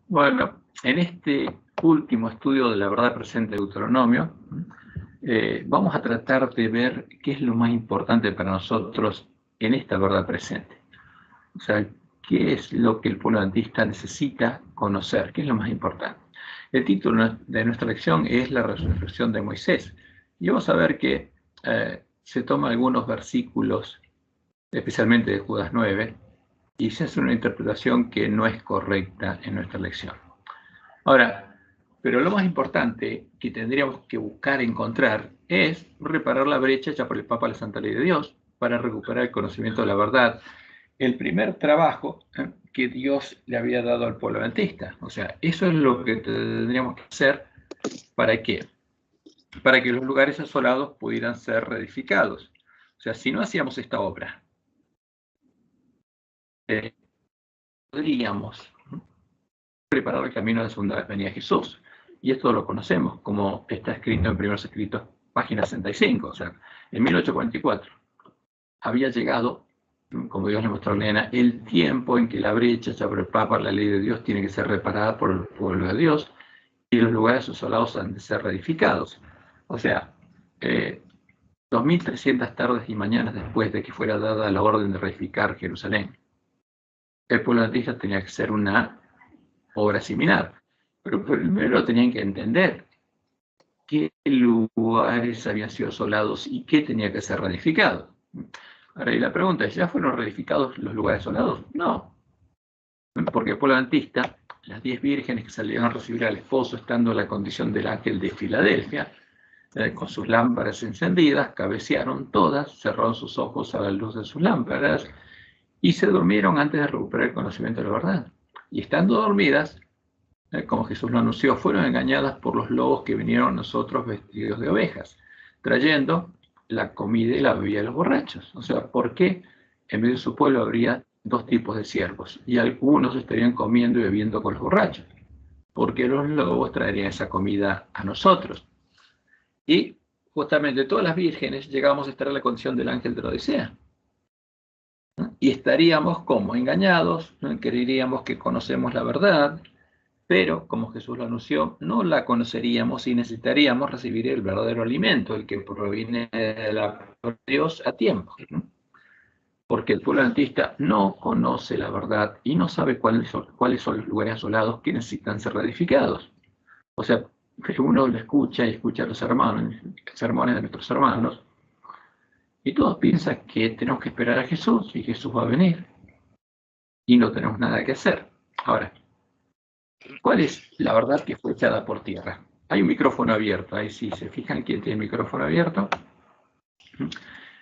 Bueno, en este último estudio de la verdad presente de Deuteronomio, vamos a tratar de ver qué es lo más importante para nosotros en esta verdad presente. O sea, qué es lo que el pueblo adventista necesita conocer, qué es lo más importante. El título de nuestra lección es la resurrección de Moisés. Y vamos a ver que se toman algunos versículos, especialmente de Judas 9, y se hace una interpretación que no es correcta en nuestra lección. Ahora, pero lo más importante que tendríamos que buscar encontrar es reparar la brecha hecha por el Papa a la Santa Ley de Dios para recuperar el conocimiento de la verdad. El primer trabajo que Dios le había dado al pueblo adventista. O sea, eso es lo que tendríamos que hacer. ¿Para qué? Para que los lugares asolados pudieran ser reedificados. O sea, si no hacíamos esta obra, podríamos preparar el camino de la segunda venida de Jesús. Y esto lo conocemos, como está escrito en Primeros Escritos, página 65. O sea, en 1844 había llegado, como Dios le mostró a Elena, el tiempo en que la brecha ya por el Papa, la ley de Dios, tiene que ser reparada por el pueblo de Dios y los lugares asolados han de ser reedificados. O sea, 2300 tardes y mañanas después de que fuera dada la orden de reedificar Jerusalén, el pueblo adventista tenía que hacer una obra similar. Pero primero tenían que entender qué lugares habían sido asolados y qué tenía que ser reedificado. Ahora, y la pregunta es, ¿ya fueron reedificados los lugares asolados? No, porque el pueblo adventista, las 10 vírgenes que salieron a recibir al esposo estando en la condición del ángel de Filadelfia, con sus lámparas encendidas, cabecearon todas, cerraron sus ojos a la luz de sus lámparas y se durmieron antes de recuperar el conocimiento de la verdad. Y estando dormidas, como Jesús lo anunció, fueron engañadas por los lobos que vinieron a nosotros vestidos de ovejas, trayendo la comida y la bebida de los borrachos. O sea, ¿por qué en medio de su pueblo habría dos tipos de siervos? Y algunos estarían comiendo y bebiendo con los borrachos. Porque los lobos traerían esa comida a nosotros. Y justamente todas las vírgenes llegamos a estar en la condición del ángel de la Odisea. Y estaríamos como engañados, ¿no? Creeríamos que conocemos la verdad, pero, como Jesús lo anunció, no la conoceríamos y necesitaríamos recibir el verdadero alimento, el que proviene de la Dios a tiempo. Porque el pueblo adventista no conoce la verdad y no sabe cuáles son los lugares asolados que necesitan ser reedificados. O sea, uno lo escucha y escucha los sermones de nuestros hermanos, y todos piensan que tenemos que esperar a Jesús y Jesús va a venir. Y no tenemos nada que hacer. Ahora, ¿cuál es la verdad que fue echada por tierra? Hay un micrófono abierto, ahí sí se fijan quién tiene el micrófono abierto.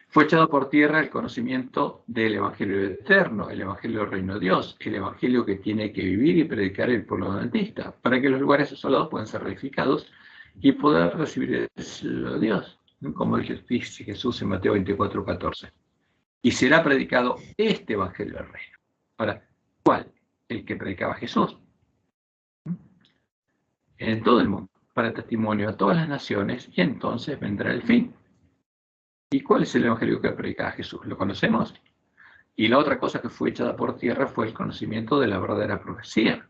Fue echado por tierra el conocimiento del Evangelio eterno, el Evangelio del Reino de Dios, el Evangelio que tiene que vivir y predicar el pueblo adventista, para que los lugares asolados puedan ser reedificados y poder recibir el cielo de Dios, como dice Jesús en Mateo 24:14. Y será predicado este Evangelio del Reino. Ahora, ¿cuál? El que predicaba Jesús. En todo el mundo, para testimonio a todas las naciones, y entonces vendrá el fin. ¿Y cuál es el evangelio que predicaba Jesús? ¿Lo conocemos? Y la otra cosa que fue echada por tierra fue el conocimiento de la verdadera profecía.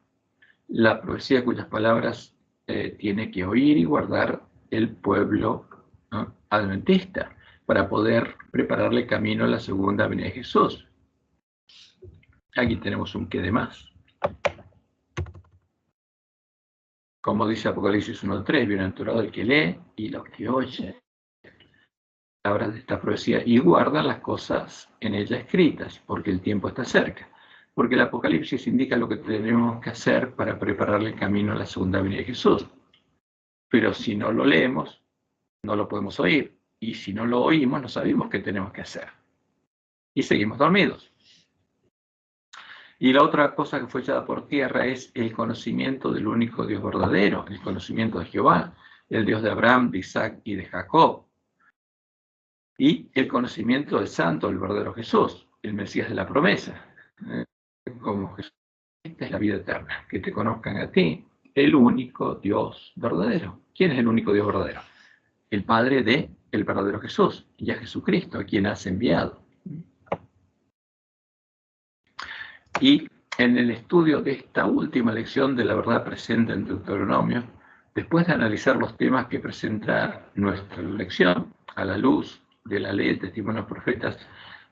La profecía cuyas palabras tiene que oír y guardar el pueblo, ¿no?, adventista, para poder prepararle camino a la segunda venida de Jesús. Aquí tenemos un qué de más. Como dice Apocalipsis 1:3, bienaventurado el que lee y los que oye palabras de esta profecía y guarda las cosas en ella escritas, porque el tiempo está cerca. Porque el Apocalipsis indica lo que tenemos que hacer para prepararle el camino a la segunda venida de Jesús. Pero si no lo leemos, no lo podemos oír. Y si no lo oímos, no sabemos qué tenemos que hacer. Y seguimos dormidos. Y la otra cosa que fue echada por tierra es el conocimiento del único Dios verdadero, el conocimiento de Jehová, el Dios de Abraham, de Isaac y de Jacob. Y el conocimiento del Santo, el verdadero Jesús, el Mesías de la promesa. Como Jesús, esta es la vida eterna, que te conozcan a ti, el único Dios verdadero. ¿Quién es el único Dios verdadero? El Padre de el verdadero Jesús, y a Jesucristo, a quien has enviado. Y en el estudio de esta última lección de la verdad presente en Deuteronomio, después de analizar los temas que presenta nuestra lección a la luz de la ley de testimonio de los profetas,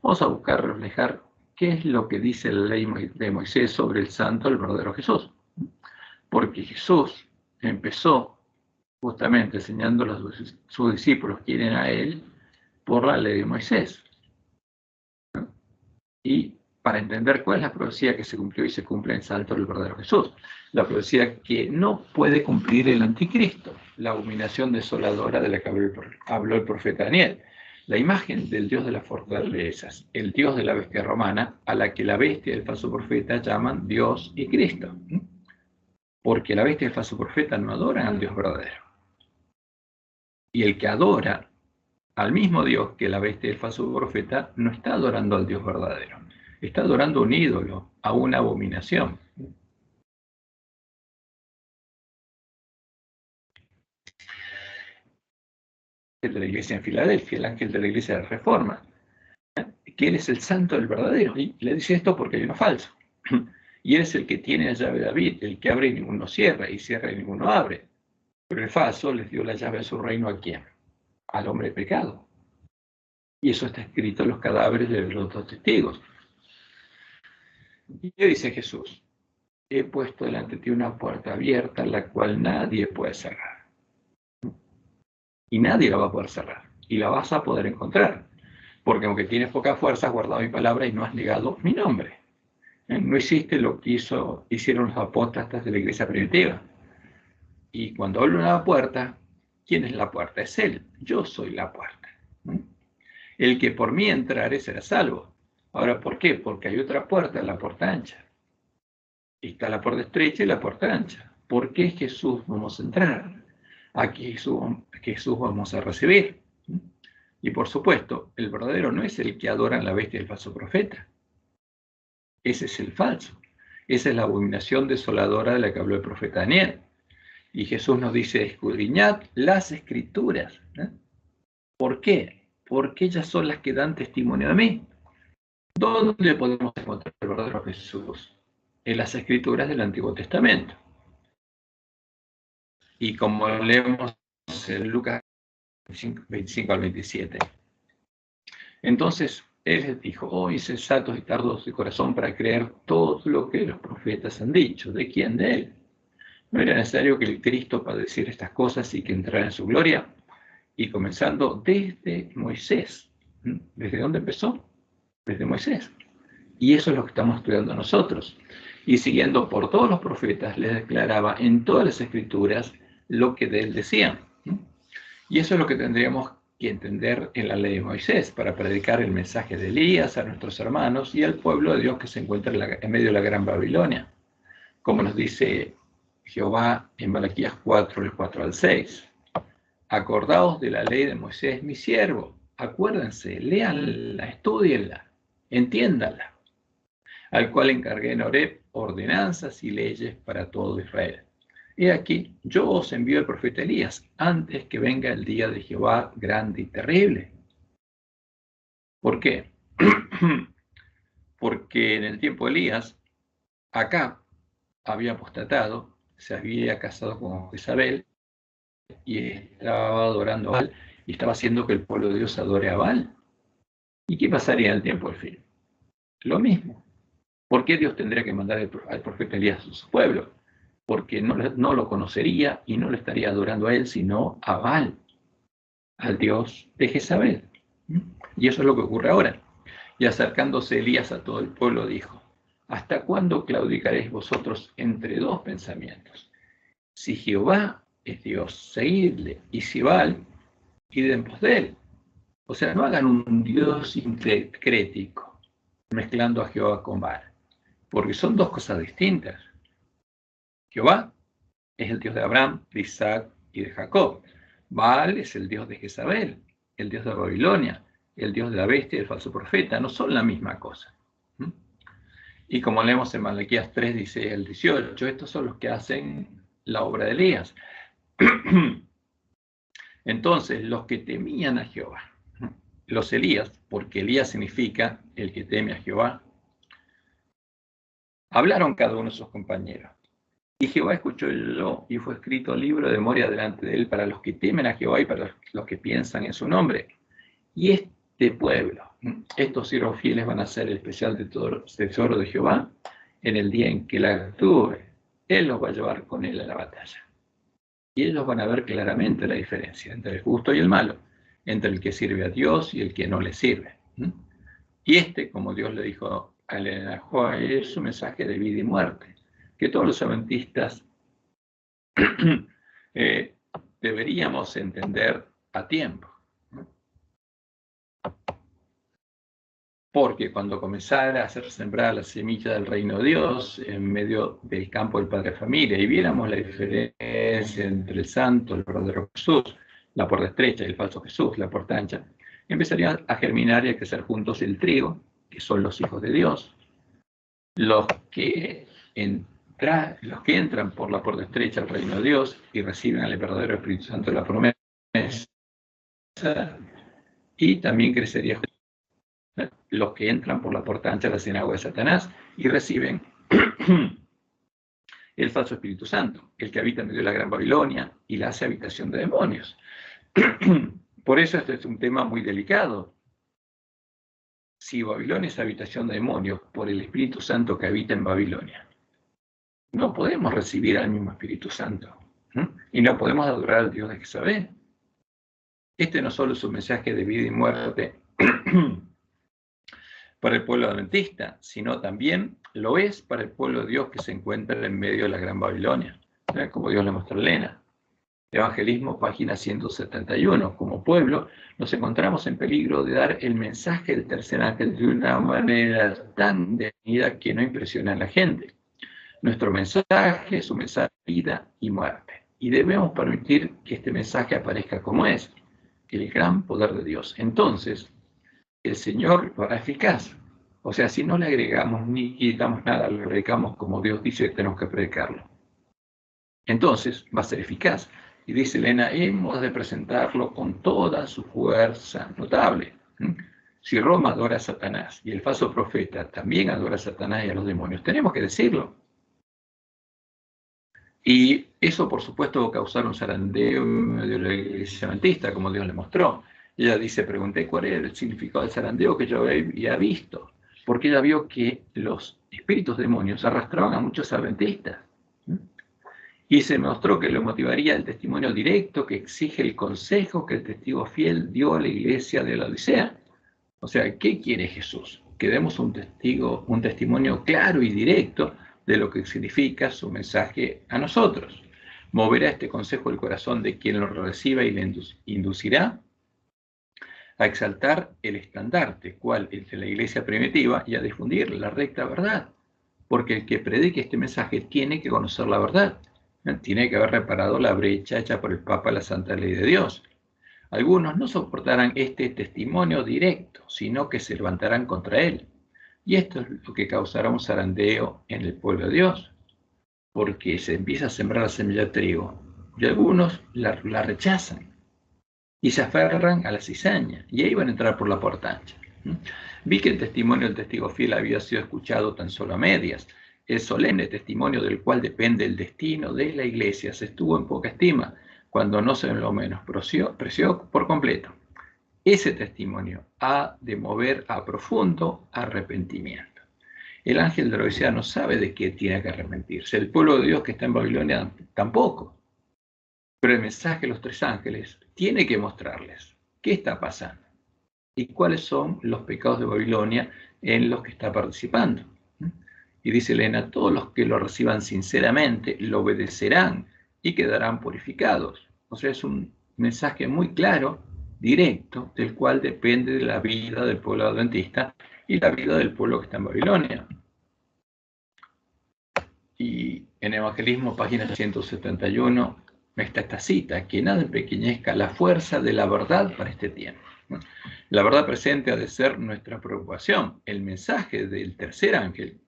vamos a buscar reflejar qué es lo que dice la ley de Moisés sobre el santo, el verdadero Jesús. Porque Jesús empezó justamente enseñando a sus discípulos quién era Él por la ley de Moisés. Y para entender cuál es la profecía que se cumplió y se cumple en Santo el verdadero Jesús. La profecía que no puede cumplir el anticristo, la abominación desoladora de la que habló el profeta Daniel. La imagen del Dios de las fortalezas, el Dios de la bestia romana, a la que la bestia y el falso profeta llaman Dios y Cristo. Porque la bestia y el falso profeta no adoran al Dios verdadero. Y el que adora al mismo Dios que la bestia y el falso profeta no está adorando al Dios verdadero. Está adorando a un ídolo, a una abominación. El de la iglesia en Filadelfia, el ángel de la iglesia de Reforma, que él es el santo del verdadero. Y le dice esto porque hay uno falso. Y él es el que tiene la llave de David, el que abre y ninguno cierra, y cierra y ninguno abre. Pero el falso les dio la llave a su reino ¿a quién? Al hombre de pecado. Y eso está escrito en los cadáveres de los dos testigos. Y dice Jesús, he puesto delante de ti una puerta abierta, la cual nadie puede cerrar. Y nadie la va a poder cerrar. Y la vas a poder encontrar. Porque aunque tienes poca fuerza, has guardado mi palabra y no has negado mi nombre. No hiciste lo que hicieron los apóstatas de la iglesia primitiva. Y cuando hablo de una puerta, ¿quién es la puerta? Es Él. Yo soy la puerta. El que por mí entrare será salvo. Ahora, ¿por qué? Porque hay otra puerta, la puerta ancha. Está la puerta estrecha y la puerta ancha. ¿Por qué Jesús vamos a entrar? Aquí Jesús vamos a recibir. Y por supuesto, el verdadero no es el que adora a la bestia del falso profeta. Ese es el falso. Esa es la abominación desoladora de la que habló el profeta Daniel. Y Jesús nos dice, escudriñad las escrituras. ¿Por qué? Porque ellas son las que dan testimonio de mí. ¿Dónde podemos encontrar el verdadero Jesús? En las escrituras del Antiguo Testamento. Y como leemos en Lucas 25 al 27. Entonces, él les dijo, oh insensatos y tardos de corazón para creer todo lo que los profetas han dicho. ¿De quién? De él. ¿No era necesario que el Cristo padeciera estas cosas y que entrara en su gloria? Y comenzando desde Moisés. ¿Desde dónde empezó? Desde Moisés. Y eso es lo que estamos estudiando nosotros. Y siguiendo por todos los profetas, les declaraba en todas las escrituras lo que de él decían. Y eso es lo que tendríamos que entender en la ley de Moisés para predicar el mensaje de Elías a nuestros hermanos y al pueblo de Dios que se encuentra en medio de la Gran Babilonia. Como nos dice Jehová en Malaquías 4, del 4 al 6. Acordaos de la ley de Moisés, mi siervo. Acuérdense, léanla, estudienla, entiéndanla. Al cual encargué en Horeb ordenanzas y leyes para todo Israel. He aquí, yo os envío el profeta Elías antes que venga el día de Jehová grande y terrible. ¿Por qué? Porque en el tiempo de Elías, Acab había apostatado, se había casado con Jezabel y estaba adorando a Baal y estaba haciendo que el pueblo de Dios adore a Baal. ¿Y qué pasaría en el tiempo del fin? Lo mismo. ¿Por qué Dios tendría que mandar al profeta Elías a su pueblo? Porque no lo conocería y no lo estaría adorando a él, sino a Baal, al Dios de Jezabel. Y eso es lo que ocurre ahora. Y acercándose Elías a todo el pueblo dijo, ¿hasta cuándo claudicaréis vosotros entre dos pensamientos? Si Jehová es Dios, seguidle, y si Baal, id en pos de él. O sea, no hagan un Dios sincrético, mezclando a Jehová con Baal, porque son dos cosas distintas. Jehová es el Dios de Abraham, de Isaac y de Jacob. Baal es el Dios de Jezabel, el Dios de Babilonia, el Dios de la bestia y el falso profeta. No son la misma cosa. Y como leemos en Malaquías 3, dice el 18, estos son los que hacen la obra de Elías. Entonces, los que temían a Jehová, los Elías, porque Elías significa el que teme a Jehová, Hablaron cada uno de sus compañeros. Y Jehová escuchó y fue escrito libro de memoria delante de él para los que temen a Jehová y para los que piensan en su nombre. Y este pueblo, estos siervos fieles van a ser el especial tesoro de Jehová en el día en que la actúe. Él los va a llevar con él a la batalla. Y ellos van a ver claramente la diferencia entre el justo y el malo, entre el que sirve a Dios y el que no le sirve. Y este, como Dios le dijo a Elena White, es un mensaje de vida y muerte, que todos los adventistas deberíamos entender a tiempo. Porque cuando comenzara a hacer sembrar la semilla del reino de Dios en medio del campo del Padre Familia y viéramos la diferencia entre el santo, el verdadero Jesús, la puerta estrecha y el falso Jesús, la puerta ancha, empezaría a germinar y a crecer juntos el trigo, que son los hijos de Dios, los que entran por la puerta estrecha al reino de Dios y reciben al verdadero Espíritu Santo de la promesa, y también crecería los que entran por la puerta ancha de la sinagoga de Satanás y reciben el falso Espíritu Santo, el que habita en medio de la Gran Babilonia y la hace habitación de demonios. Por eso este es un tema muy delicado. Si Babilonia es habitación de demonios por el Espíritu Santo que habita en Babilonia, no podemos recibir al mismo Espíritu Santo, y no podemos adorar al Dios de Jezabel. Este no solo es un mensaje de vida y muerte para el pueblo adventista, sino también lo es para el pueblo de Dios que se encuentra en medio de la Gran Babilonia, como Dios le mostró a Elena. Evangelismo, página 171. Como pueblo, nos encontramos en peligro de dar el mensaje del tercer ángel de una manera tan detenida que no impresiona a la gente. Nuestro mensaje es un mensaje de vida y muerte, y debemos permitir que este mensaje aparezca como es, el gran poder de Dios. Entonces, el Señor lo hará eficaz. O sea, si no le agregamos ni quitamos nada, lo predicamos como Dios dice que tenemos que predicarlo. Entonces va a ser eficaz. Y dice Elena, hemos de presentarlo con toda su fuerza notable. Si Roma adora a Satanás y el falso profeta también adora a Satanás y a los demonios, tenemos que decirlo. Y eso, por supuesto, va a causar un zarandeo en medio de la iglesia adventista, como Dios le mostró. Ella dice, pregunté cuál era el significado del zarandeo que yo había visto, porque ella vio que los espíritus demonios arrastraban a muchos adventistas. Y se mostró que lo motivaría el testimonio directo que exige el consejo que el testigo fiel dio a la iglesia de la Odisea. O sea, ¿qué quiere Jesús? Que demos un testimonio claro y directo de lo que significa su mensaje a nosotros. Moverá este consejo el corazón de quien lo reciba y le inducirá a exaltar el estandarte, cual es de la iglesia primitiva, y a difundir la recta verdad. Porque el que predique este mensaje tiene que conocer la verdad. Tiene que haber reparado la brecha hecha por el Papa a la Santa Ley de Dios. Algunos no soportarán este testimonio directo, sino que se levantarán contra él. Y esto es lo que causará un zarandeo en el pueblo de Dios, porque se empieza a sembrar la semilla de trigo, y algunos la rechazan, y se aferran a la cizaña, y ahí van a entrar por la puerta ancha. Vi que el testimonio del testigo fiel había sido escuchado tan solo a medias. El solemne testimonio del cual depende el destino de la iglesia se estuvo en poca estima, cuando no se lo menospreció por completo. Ese testimonio ha de mover a profundo arrepentimiento. El ángel de la Odisea no sabe de qué tiene que arrepentirse. El pueblo de Dios que está en Babilonia tampoco. Pero el mensaje de los tres ángeles tiene que mostrarles qué está pasando y cuáles son los pecados de Babilonia en los que está participando. Y dice Elena, todos los que lo reciban sinceramente lo obedecerán y quedarán purificados. O sea, es un mensaje muy claro, directo, del cual depende de la vida del pueblo adventista y la vida del pueblo que está en Babilonia. Y en Evangelismo, página 171, está esta cita, que nada empequeñezca la fuerza de la verdad para este tiempo. La verdad presente ha de ser nuestra preocupación. El mensaje del tercer ángel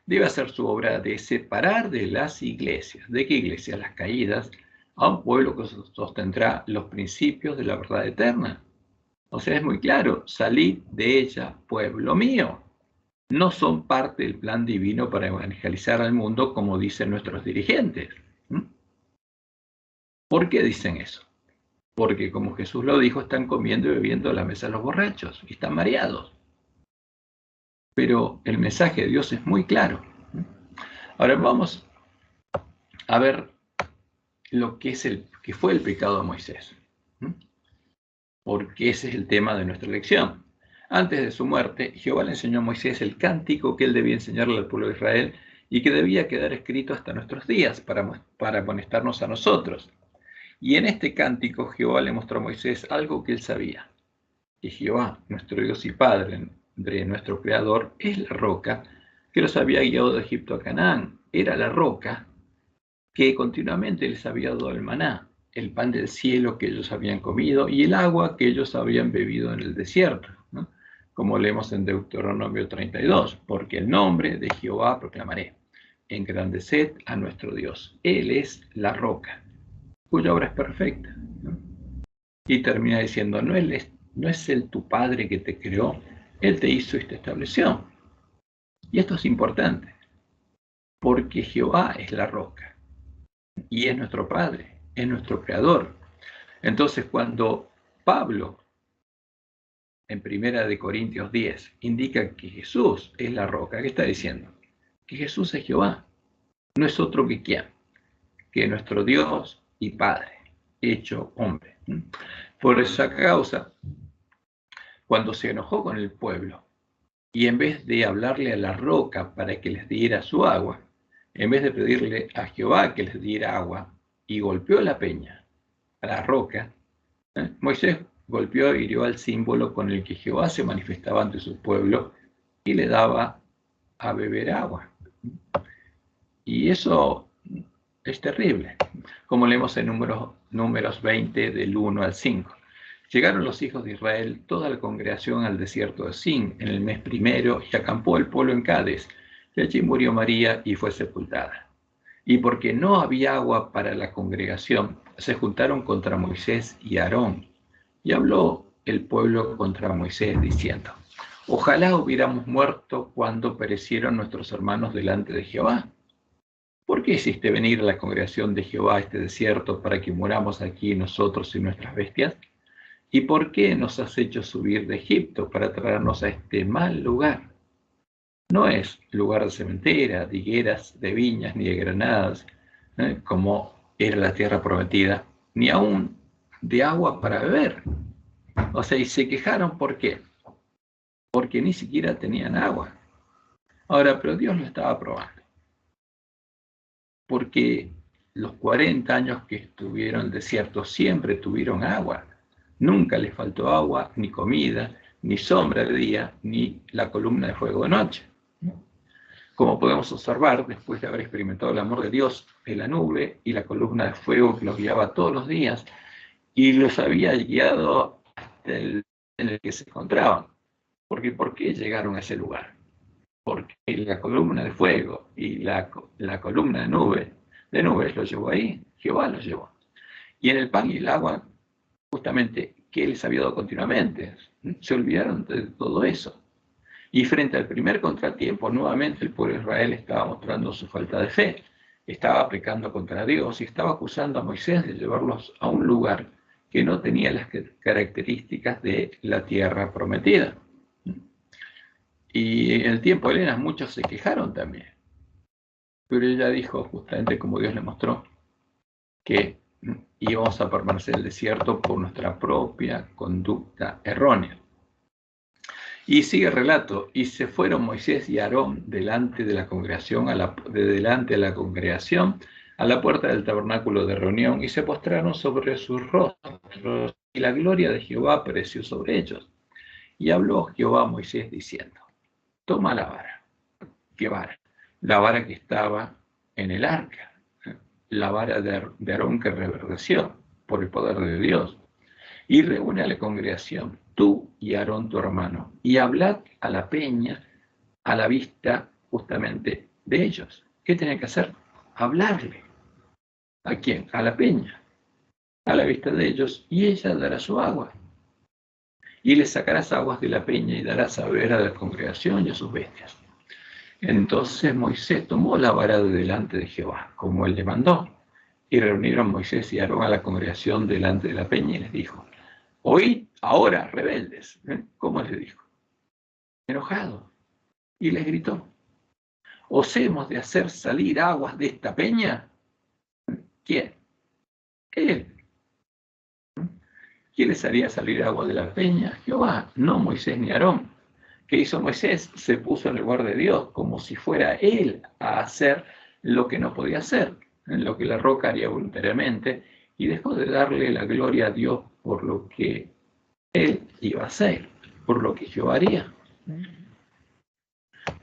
debe hacer su obra de separar de las iglesias. ¿De qué iglesias? Las caídas, a un pueblo que sostendrá los principios de la verdad eterna. O sea, es muy claro, salid de ella, pueblo mío. no son parte del plan divino para evangelizar al mundo, como dicen nuestros dirigentes. ¿Por qué dicen eso? Porque, como Jesús lo dijo, están comiendo y bebiendo a la mesa de los borrachos y están mareados. Pero el mensaje de Dios es muy claro. Ahora vamos a ver lo que fue el pecado de Moisés, porque ese es el tema de nuestra lección. Antes de su muerte, Jehová le enseñó a Moisés el cántico que él debía enseñarle al pueblo de Israel y que debía quedar escrito hasta nuestros días para amonestarnos a nosotros. Y en este cántico Jehová le mostró a Moisés algo que él sabía, que Jehová, nuestro Dios y Padre, nuestro Creador, es la roca que los había guiado de Egipto a Canaán. Era la roca que continuamente les había dado el maná, el pan del cielo que ellos habían comido y el agua que ellos habían bebido en el desierto, ¿no? Como leemos en Deuteronomio 32, porque el nombre de Jehová proclamaré, engrandeced a nuestro Dios. Él es la roca, cuya obra es perfecta, ¿no? Y termina diciendo, no es Él tu Padre que te creó, Él te hizo y te estableció. Y esto es importante, porque Jehová es la roca y es nuestro Padre, es nuestro Creador. Entonces, cuando Pablo, en 1 Corintios 10, indica que Jesús es la roca, ¿qué está diciendo? Que Jesús es Jehová, no es otro que quién, que nuestro Dios y Padre, hecho hombre. Por esa causa, cuando se enojó con el pueblo, y en vez de hablarle a la roca para que les diera su agua, en vez de pedirle a Jehová que les diera agua, y golpeó la peña, a la roca, Moisés golpeó e hirió al símbolo con el que Jehová se manifestaba ante su pueblo y le daba a beber agua. Y eso es terrible, como leemos en números 20 del 1 al 5. Llegaron los hijos de Israel, toda la congregación, al desierto de Sin en el mes primero, y acampó el pueblo en Cades, y allí murió María y fue sepultada. Y porque no había agua para la congregación, se juntaron contra Moisés y Aarón. Y habló el pueblo contra Moisés, diciendo, ojalá hubiéramos muerto cuando perecieron nuestros hermanos delante de Jehová. ¿Por qué hiciste venir a la congregación de Jehová a este desierto para que muramos aquí nosotros y nuestras bestias? ¿Y por qué nos has hecho subir de Egipto para traernos a este mal lugar? No es lugar de cementera, de higueras, de viñas, ni de granadas, como era la tierra prometida, ni aún de agua para beber. O sea, y se quejaron, ¿por qué? Porque ni siquiera tenían agua. Ahora, pero Dios lo estaba probando. Porque los 40 años que estuvieron desiertos siempre tuvieron agua. Nunca les faltó agua, ni comida, ni sombra de día, ni la columna de fuego de noche. Como podemos observar, después de haber experimentado el amor de Dios en la nube y la columna de fuego que los guiaba todos los días y los había guiado hasta el en el que se encontraban. Porque ¿por qué llegaron a ese lugar? Porque la columna de fuego y la columna de nubes los llevó ahí, Jehová los llevó. Y en el pan y el agua, justamente, que les había dado continuamente, se olvidaron de todo eso. Y frente al primer contratiempo, nuevamente el pueblo de Israel estaba mostrando su falta de fe, estaba pecando contra Dios y estaba acusando a Moisés de llevarlos a un lugar que no tenía las características de la tierra prometida. Y en el tiempo de Elena muchos se quejaron también, pero ella dijo, justamente como Dios le mostró, que íbamos a permanecer en el desierto por nuestra propia conducta errónea. Y sigue el relato, y se fueron Moisés y Aarón delante de la congregación, delante de la congregación, a la puerta del tabernáculo de reunión, y se postraron sobre sus rostros, y la gloria de Jehová apareció sobre ellos. Y habló Jehová a Moisés diciendo, toma la vara. ¿Qué vara? La vara que estaba en el arca, la vara de Aarón que reverdeció por el poder de Dios. Y reúne a la congregación, tú y Aarón tu hermano, y hablad a la peña a la vista justamente de ellos. ¿Qué tienen que hacer? Hablarle. ¿A quién? A la peña, a la vista de ellos, y ella dará su agua. Y le sacarás aguas de la peña y darás a beber a la congregación y a sus bestias. Entonces Moisés tomó la vara de delante de Jehová, como él le mandó, y reunieron Moisés y Aarón a la congregación delante de la peña y les dijo: oíd ahora, rebeldes. ¿Cómo les dijo? Enojado. Y les gritó: ¿os hemos de hacer salir aguas de esta peña? ¿Quién? Él. ¿Quién les haría salir agua de la peña? Jehová, no Moisés ni Aarón. ¿Qué hizo Moisés? Se puso en el lugar de Dios, como si fuera él a hacer lo que no podía hacer, en lo que la roca haría voluntariamente, y dejó de darle la gloria a Dios por lo que él iba a hacer, por lo que Jehová haría.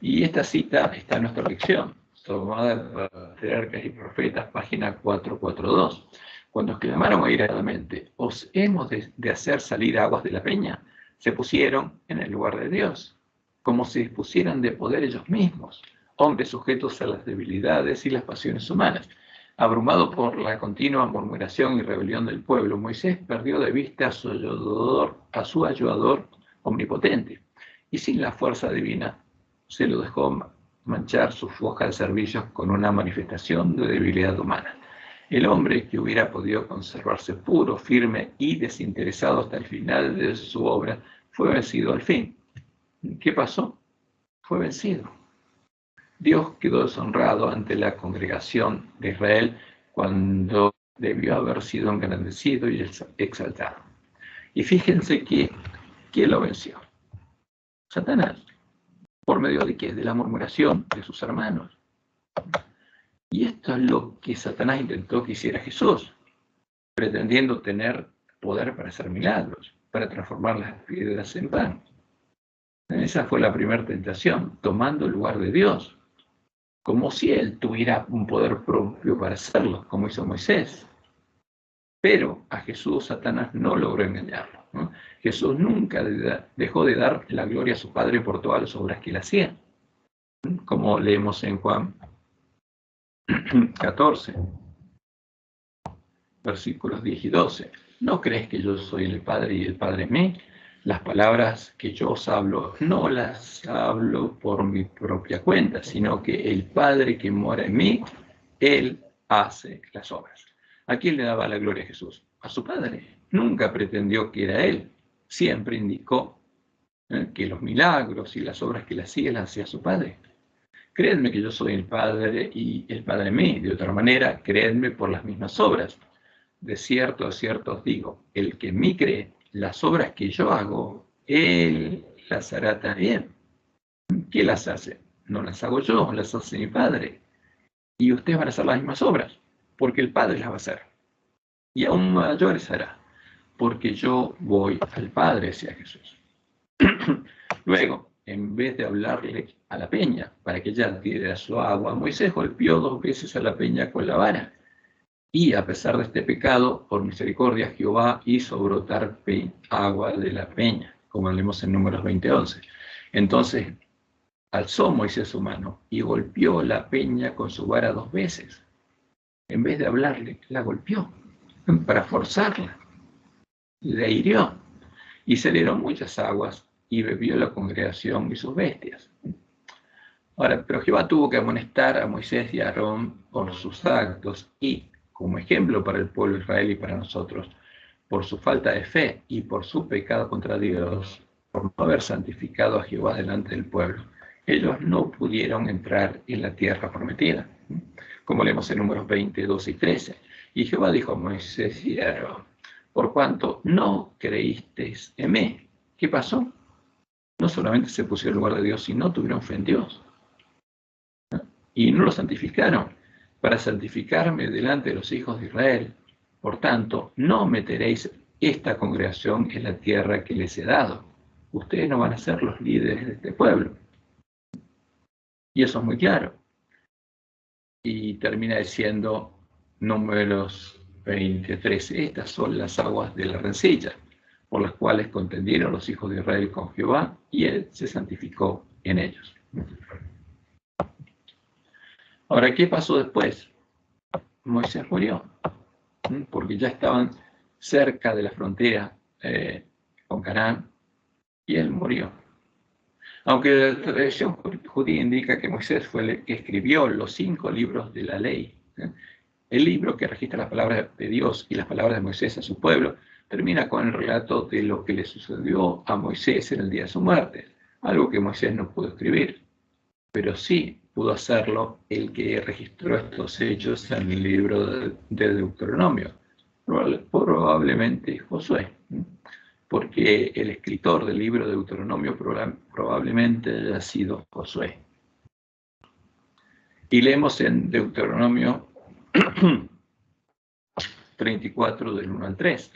Y esta cita está en nuestra lección, tomada de Patriarcas y Profetas, página 442. Cuando exclamaron airadamente: ¿os hemos de hacer salir aguas de la peña? Se pusieron en el lugar de Dios, como si dispusieran de poder ellos mismos, hombres sujetos a las debilidades y las pasiones humanas. Abrumado por la continua murmuración y rebelión del pueblo, Moisés perdió de vista a su ayudador omnipotente, y sin la fuerza divina se lo dejó manchar su foja de servicios con una manifestación de debilidad humana. El hombre que hubiera podido conservarse puro, firme y desinteresado hasta el final de su obra fue vencido al fin. ¿Qué pasó? Fue vencido. Dios quedó deshonrado ante la congregación de Israel cuando debió haber sido engrandecido y exaltado. Y fíjense que ¿quién lo venció? Satanás. ¿Por medio de qué? De la murmuración de sus hermanos. Y esto es lo que Satanás intentó que hiciera Jesús, pretendiendo tener poder para hacer milagros, para transformar las piedras en pan. Esa fue la primera tentación, tomando el lugar de Dios, como si él tuviera un poder propio para hacerlo, como hizo Moisés. Pero a Jesús Satanás no logró engañarlo, ¿no? Jesús nunca dejó de dar la gloria a su Padre por todas las obras que él hacía, como leemos en Juan 14, versículos 10 y 12. ¿No crees que yo soy el Padre y el Padre en mí? Las palabras que yo os hablo, no las hablo por mi propia cuenta, sino que el Padre que mora en mí, Él hace las obras. ¿A quién le daba la gloria a Jesús? A su Padre. Nunca pretendió que era Él. Siempre indicó que los milagros y las obras que él hacía, las hacía su Padre. Creedme que yo soy el Padre y el Padre en mí. De otra manera, creedme por las mismas obras. De cierto os digo, el que en mí cree, las obras que yo hago, él las hará también. ¿Quién las hace? No las hago yo, las hace mi Padre. Y ustedes van a hacer las mismas obras, porque el Padre las va a hacer. Y aún mayores hará, porque yo voy al Padre, decía Jesús. Luego, en vez de hablarle a la peña para que ella diera su agua, Moisés golpeó 2 veces a la peña con la vara. Y a pesar de este pecado, por misericordia, Jehová hizo brotar agua de la peña, como leemos en Números 20:11. Entonces alzó Moisés su mano y golpeó la peña con su vara 2 veces. En vez de hablarle, la golpeó para forzarla. La hirió y salieron muchas aguas y bebió la congregación y sus bestias. Ahora, pero Jehová tuvo que amonestar a Moisés y a Aarón por sus actos y, como ejemplo para el pueblo de Israel y para nosotros, por su falta de fe y por su pecado contra Dios, por no haber santificado a Jehová delante del pueblo, ellos no pudieron entrar en la tierra prometida, como leemos en Números 20, 12 y 13. Y Jehová dijo a Moisés y a Aarón: por cuanto no creísteis en mí. ¿Qué pasó? No solamente se pusieron en lugar de Dios, sino tuvieron fe en Dios. Y no lo santificaron para santificarme delante de los hijos de Israel. Por tanto, no meteréis esta congregación en la tierra que les he dado. Ustedes no van a ser los líderes de este pueblo. Y eso es muy claro. Y termina diciendo Números 23. Estas son las aguas de la rencilla, por las cuales contendieron los hijos de Israel con Jehová, y él se santificó en ellos. Ahora, ¿qué pasó después? Moisés murió, porque ya estaban cerca de la frontera con Canaán, y él murió. Aunque la tradición judía indica que Moisés fue el que escribió los 5 libros de la ley, el libro que registra las palabras de Dios y las palabras de Moisés a su pueblo termina con el relato de lo que le sucedió a Moisés en el día de su muerte, algo que Moisés no pudo escribir, pero sí pudo hacerlo el que registró estos hechos en el libro de Deuteronomio, probablemente Josué, porque el escritor del libro de Deuteronomio probablemente haya sido Josué. Y leemos en Deuteronomio 34, del 1 al 3.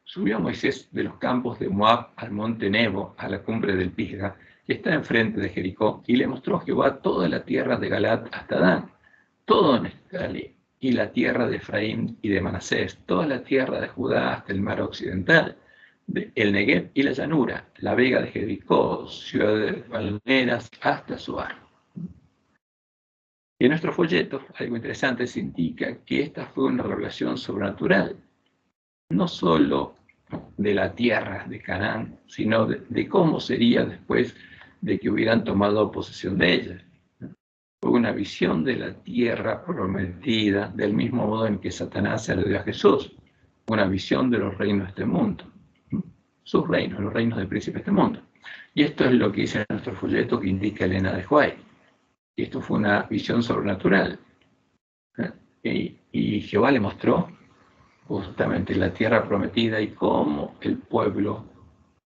Subió Moisés de los campos de Moab al monte Nebo, a la cumbre del Pisga, que está enfrente de Jericó, y le mostró Jehová toda la tierra de Galaad hasta Dan, todo Neftalí, y la tierra de Efraín y de Manasés, toda la tierra de Judá hasta el mar occidental, el Negev y la llanura, la vega de Jericó, ciudades balnearas hasta Zoar. Y en nuestro folleto, algo interesante, se indica que esta fue una revelación sobrenatural, no solo de la tierra de Canaán, sino de cómo sería después de que hubieran tomado posesión de ella. Fue una visión de la tierra prometida, del mismo modo en que Satanás se le dio a Jesús, una visión de los reinos de este mundo, sus reinos, los reinos del príncipe de este mundo. Y esto es lo que dice nuestro folleto que indica Elena de White. Y esto fue una visión sobrenatural. Y Jehová le mostró justamente la tierra prometida y cómo el pueblo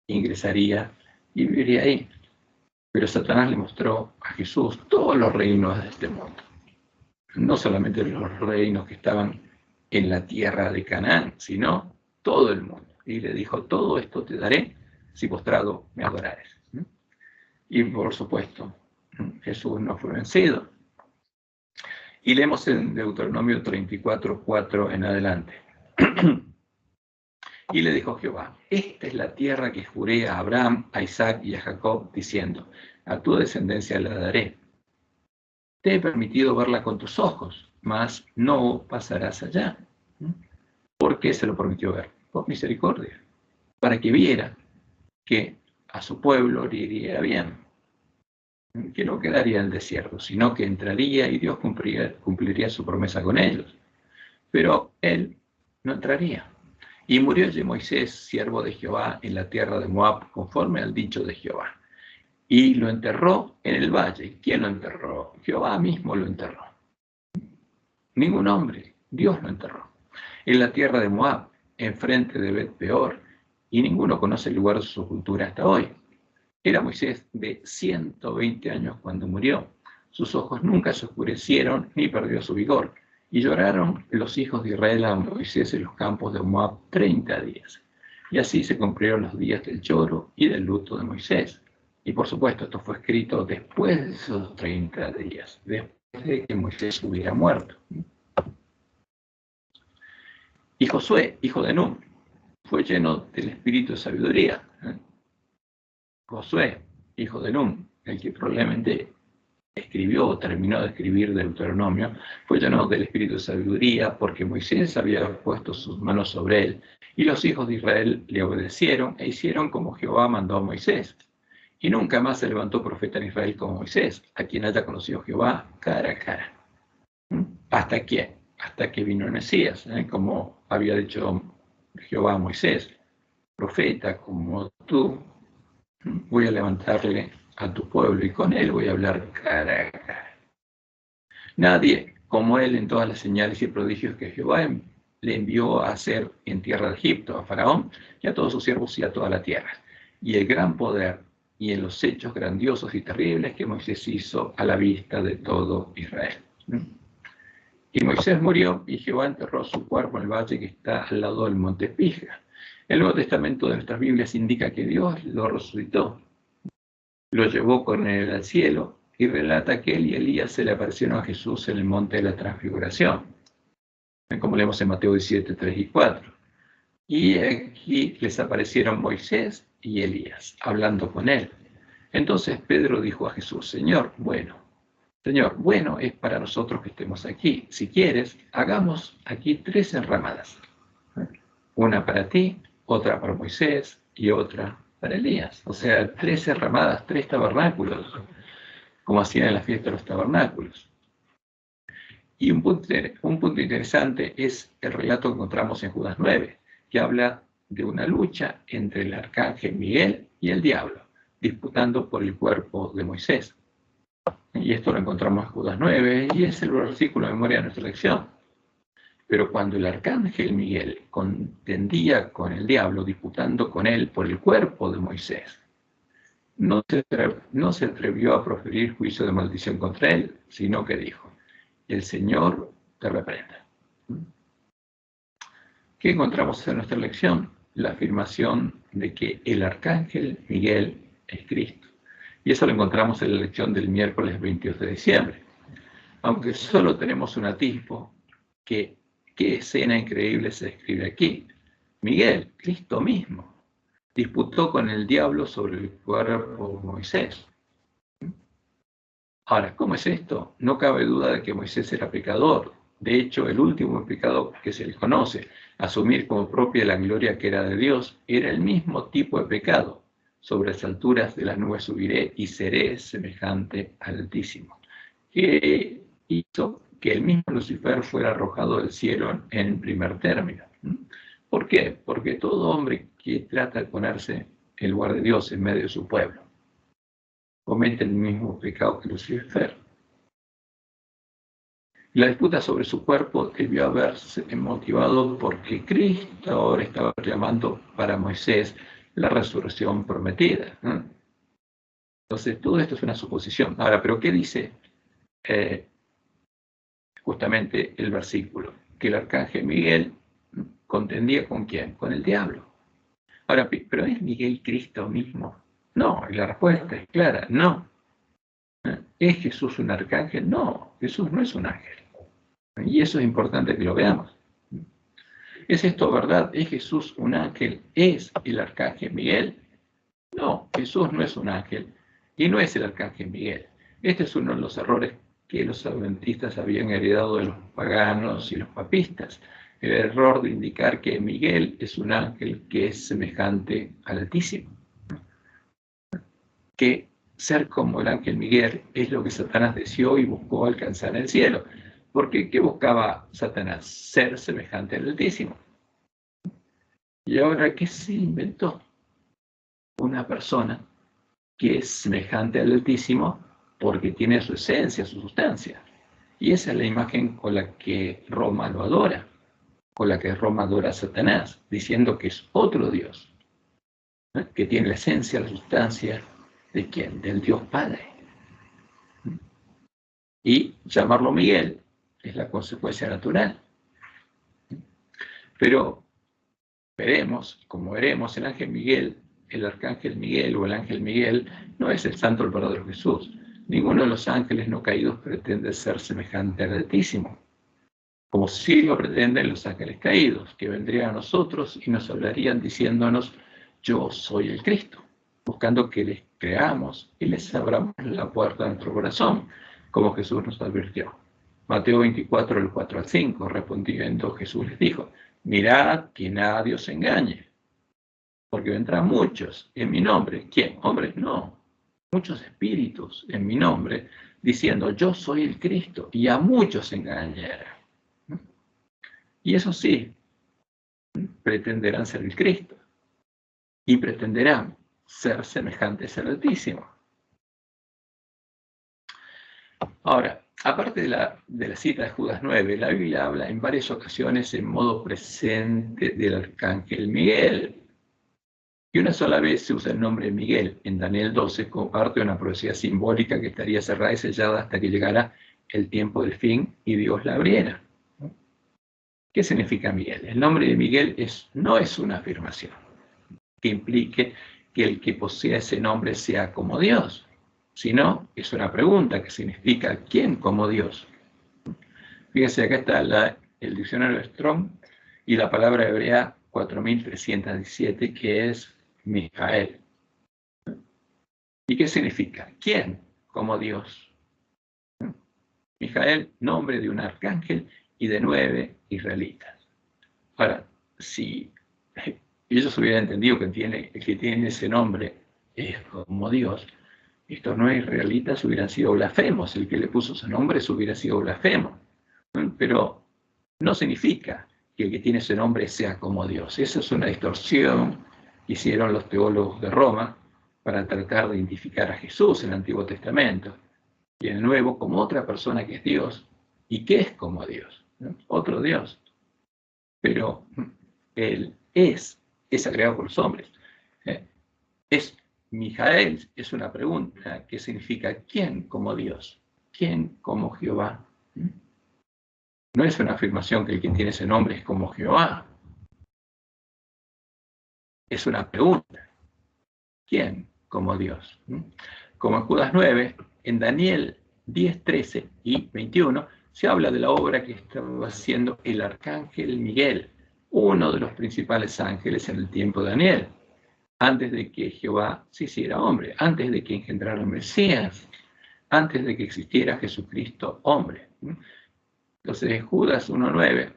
ingresaría y viviría ahí. Pero Satanás le mostró a Jesús todos los reinos de este mundo. No solamente los reinos que estaban en la tierra de Canaán, sino todo el mundo. Y le dijo, todo esto te daré si postrado me adorares. Y por supuesto, Jesús no fue vencido. Y leemos en Deuteronomio 34, 4 en adelante. Y le dijo Jehová, esta es la tierra que juré a Abraham, a Isaac y a Jacob, diciendo, a tu descendencia la daré. Te he permitido verla con tus ojos, mas no pasarás allá. ¿Por qué se lo prometió ver? Por misericordia, para que viera que a su pueblo le iría bien, que no quedaría en el desierto, sino que entraría y Dios cumpliría su promesa con ellos. Pero él no entraría. Y murió allí Moisés, siervo de Jehová, en la tierra de Moab, conforme al dicho de Jehová. Y lo enterró en el valle. ¿Quién lo enterró? Jehová mismo lo enterró. Ningún hombre, Dios lo enterró. En la tierra de Moab, enfrente de Bet-peor, y ninguno conoce el lugar de su sepultura hasta hoy. Era Moisés de 120 años cuando murió. Sus ojos nunca se oscurecieron ni perdió su vigor. Y lloraron los hijos de Israel a Moisés en los campos de Moab 30 días. Y así se cumplieron los días del lloro y del luto de Moisés. Y por supuesto, esto fue escrito después de esos 30 días, después de que Moisés hubiera muerto. Y Josué, hijo de Nun, fue lleno del espíritu de sabiduría. Josué, hijo de Nun, el que probablemente escribió o terminó de escribir Deuteronomio, fue lleno del espíritu de sabiduría porque Moisés había puesto sus manos sobre él y los hijos de Israel le obedecieron e hicieron como Jehová mandó a Moisés. Y nunca más se levantó profeta en Israel como Moisés, a quien haya conocido Jehová cara a cara. ¿Hasta qué? Hasta que vino el Mesías, como había dicho Jehová a Moisés, profeta como tú, voy a levantarle a tu pueblo y con él voy a hablar cara a cara. Nadie como él en todas las señales y prodigios que Jehová le envió a hacer en tierra de Egipto, a Faraón y a todos sus siervos y a toda la tierra. Y el gran poder y en los hechos grandiosos y terribles que Moisés hizo a la vista de todo Israel. Y Moisés murió y Jehová enterró su cuerpo en el valle que está al lado del monte Pisga. El Nuevo Testamento de nuestras Biblias indica que Dios lo resucitó, lo llevó con él al cielo y relata que él y Elías se le aparecieron a Jesús en el monte de la Transfiguración, como leemos en Mateo 17, 3 y 4. Y aquí les aparecieron Moisés y Elías, hablando con él. Entonces Pedro dijo a Jesús, Señor, bueno es para nosotros que estemos aquí. Si quieres, hagamos aquí 3 enramadas. Una para ti, otra para Moisés y otra para Elías. O sea, 13 ramadas, 3 tabernáculos, como hacían en la fiesta de los tabernáculos. Y un punto interesante es el relato que encontramos en Judas 9, que habla de una lucha entre el arcángel Miguel y el diablo, disputando por el cuerpo de Moisés. Y esto lo encontramos en Judas 9, y es el versículo de memoria de nuestra lección. Pero cuando el arcángel Miguel contendía con el diablo, disputando con él por el cuerpo de Moisés, no se atrevió a proferir juicio de maldición contra él, sino que dijo: el Señor te reprenda. ¿Qué encontramos en nuestra lección? La afirmación de que el arcángel Miguel es Cristo. Y eso lo encontramos en la lección del miércoles 22 de diciembre. Aunque solo tenemos un atisbo, qué escena increíble se escribe aquí. Miguel, Cristo mismo, disputó con el diablo sobre el cuerpo de Moisés. Ahora, ¿cómo es esto? No cabe duda de que Moisés era pecador. De hecho, el último pecado que se le conoce, asumir como propia la gloria que era de Dios, era el mismo tipo de pecado. Sobre las alturas de las nubes subiré y seré semejante al Altísimo. Que hizo que el mismo Lucifer fuera arrojado del cielo en primer término. ¿Por qué? Porque todo hombre que trata de ponerse en lugar de Dios en medio de su pueblo comete el mismo pecado que Lucifer. La disputa sobre su cuerpo debió haberse motivado porque Cristo ahora estaba reclamando para Moisés la resurrección prometida. Entonces, todo esto es una suposición. Ahora, ¿pero qué dice justamente el versículo? Que el arcángel Miguel contendía ¿con quién? Con el diablo. Ahora, ¿pero es Miguel Cristo mismo? No, y la respuesta es clara, no. ¿Es Jesús un arcángel? No, Jesús no es un ángel. Y eso es importante que lo veamos. ¿Es esto verdad? ¿Es Jesús un ángel? ¿Es el arcángel Miguel? No, Jesús no es un ángel y no es el arcángel Miguel. Este es uno de los errores que los adventistas habían heredado de los paganos y los papistas. El error de indicar que Miguel es un ángel que es semejante al Altísimo. Que ser como el ángel Miguel es lo que Satanás deseó y buscó alcanzar en el cielo. Porque ¿qué buscaba Satanás? Ser semejante al Altísimo. Y ahora, ¿qué se inventó? Una persona que es semejante al Altísimo porque tiene su esencia, su sustancia. Y esa es la imagen con la que Roma lo adora, con la que Roma adora a Satanás, diciendo que es otro Dios, ¿no? Que tiene la esencia, la sustancia de ¿quién? Del Dios Padre. Y llamarlo Miguel es la consecuencia natural. Pero veremos, como veremos, el ángel Miguel, el arcángel Miguel o el ángel Miguel no es el santo, el verdadero Jesús. Ninguno de los ángeles no caídos pretende ser semejante al Altísimo, como sí lo pretenden los ángeles caídos, que vendrían a nosotros y nos hablarían diciéndonos: yo soy el Cristo, buscando que les creamos y les abramos la puerta de nuestro corazón, como Jesús nos advirtió. Mateo 24, del 4 al 5, respondiendo Jesús les dijo: mirad que nadie os engañe, porque vendrán muchos en mi nombre. ¿Quién? Hombres, no. Muchos espíritus en mi nombre, diciendo: yo soy el Cristo, y a muchos engañarán. Y eso sí, pretenderán ser el Cristo, y pretenderán ser semejantes al Altísimo. Ahora, aparte de la cita de Judas 9, la Biblia habla en varias ocasiones en modo presente del arcángel Miguel. Y una sola vez se usa el nombre Miguel en Daniel 12 como parte de una profecía simbólica que estaría cerrada y sellada hasta que llegara el tiempo del fin y Dios la abriera. ¿Qué significa Miguel? El nombre de Miguel no es una afirmación que implique que el que posea ese nombre sea como Dios, sino es una pregunta que significa ¿quién como Dios? Fíjense, acá está el diccionario de Strong y la palabra hebrea 4317, que es Mijael. ¿Y qué significa? ¿Quién como Dios? Mijael, nombre de un arcángel y de 9 israelitas. Ahora, si y ellos hubieran entendido que el que tiene ese nombre es como Dios, estos no israelitas hubieran sido blasfemos, el que le puso ese nombre hubiera sido blasfemo. Pero no significa que el que tiene ese nombre sea como Dios. Esa es una distorsión que hicieron los teólogos de Roma para tratar de identificar a Jesús en el Antiguo Testamento y en el Nuevo como otra persona que es Dios y que es como Dios, ¿no? Otro Dios. Pero Él es agregado por los hombres. Es Mijael, es una pregunta que significa ¿quién como Dios? ¿Quién como Jehová? No es una afirmación que el que tiene ese nombre es como Jehová. Es una pregunta. ¿Quién como Dios? Como en Judas 9, en Daniel 10, 13 y 21, se habla de la obra que estaba haciendo el arcángel Miguel, uno de los principales ángeles en el tiempo de Daniel, antes de que Jehová se hiciera hombre, antes de que engendrara el Mesías, antes de que existiera Jesucristo hombre. Entonces, Judas 1:9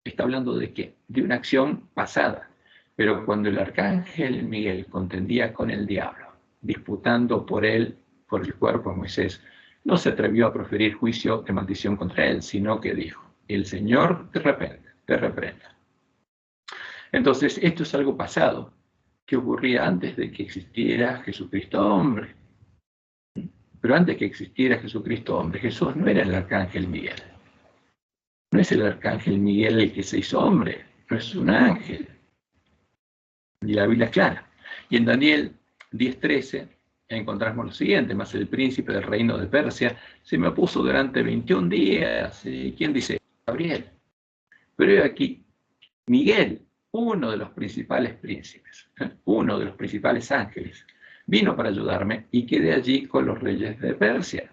está hablando de qué? De una acción pasada. Pero cuando el arcángel Miguel contendía con el diablo, disputando por el cuerpo de Moisés, no se atrevió a proferir juicio de maldición contra él, sino que dijo: el Señor te reprenda. Entonces, esto es algo pasado, que ocurría antes de que existiera Jesucristo hombre. Pero antes que existiera Jesucristo hombre, Jesús no era el arcángel Miguel. No es el arcángel Miguel el que se hizo hombre, no es un ángel. Y la Biblia es clara. Y en Daniel 10:13 encontramos lo siguiente: mas el príncipe del reino de Persia se me opuso durante 21 días. ¿Quién dice? Gabriel. Pero aquí, Miguel, uno de los principales príncipes, uno de los principales ángeles, vino para ayudarme y quedé allí con los reyes de Persia,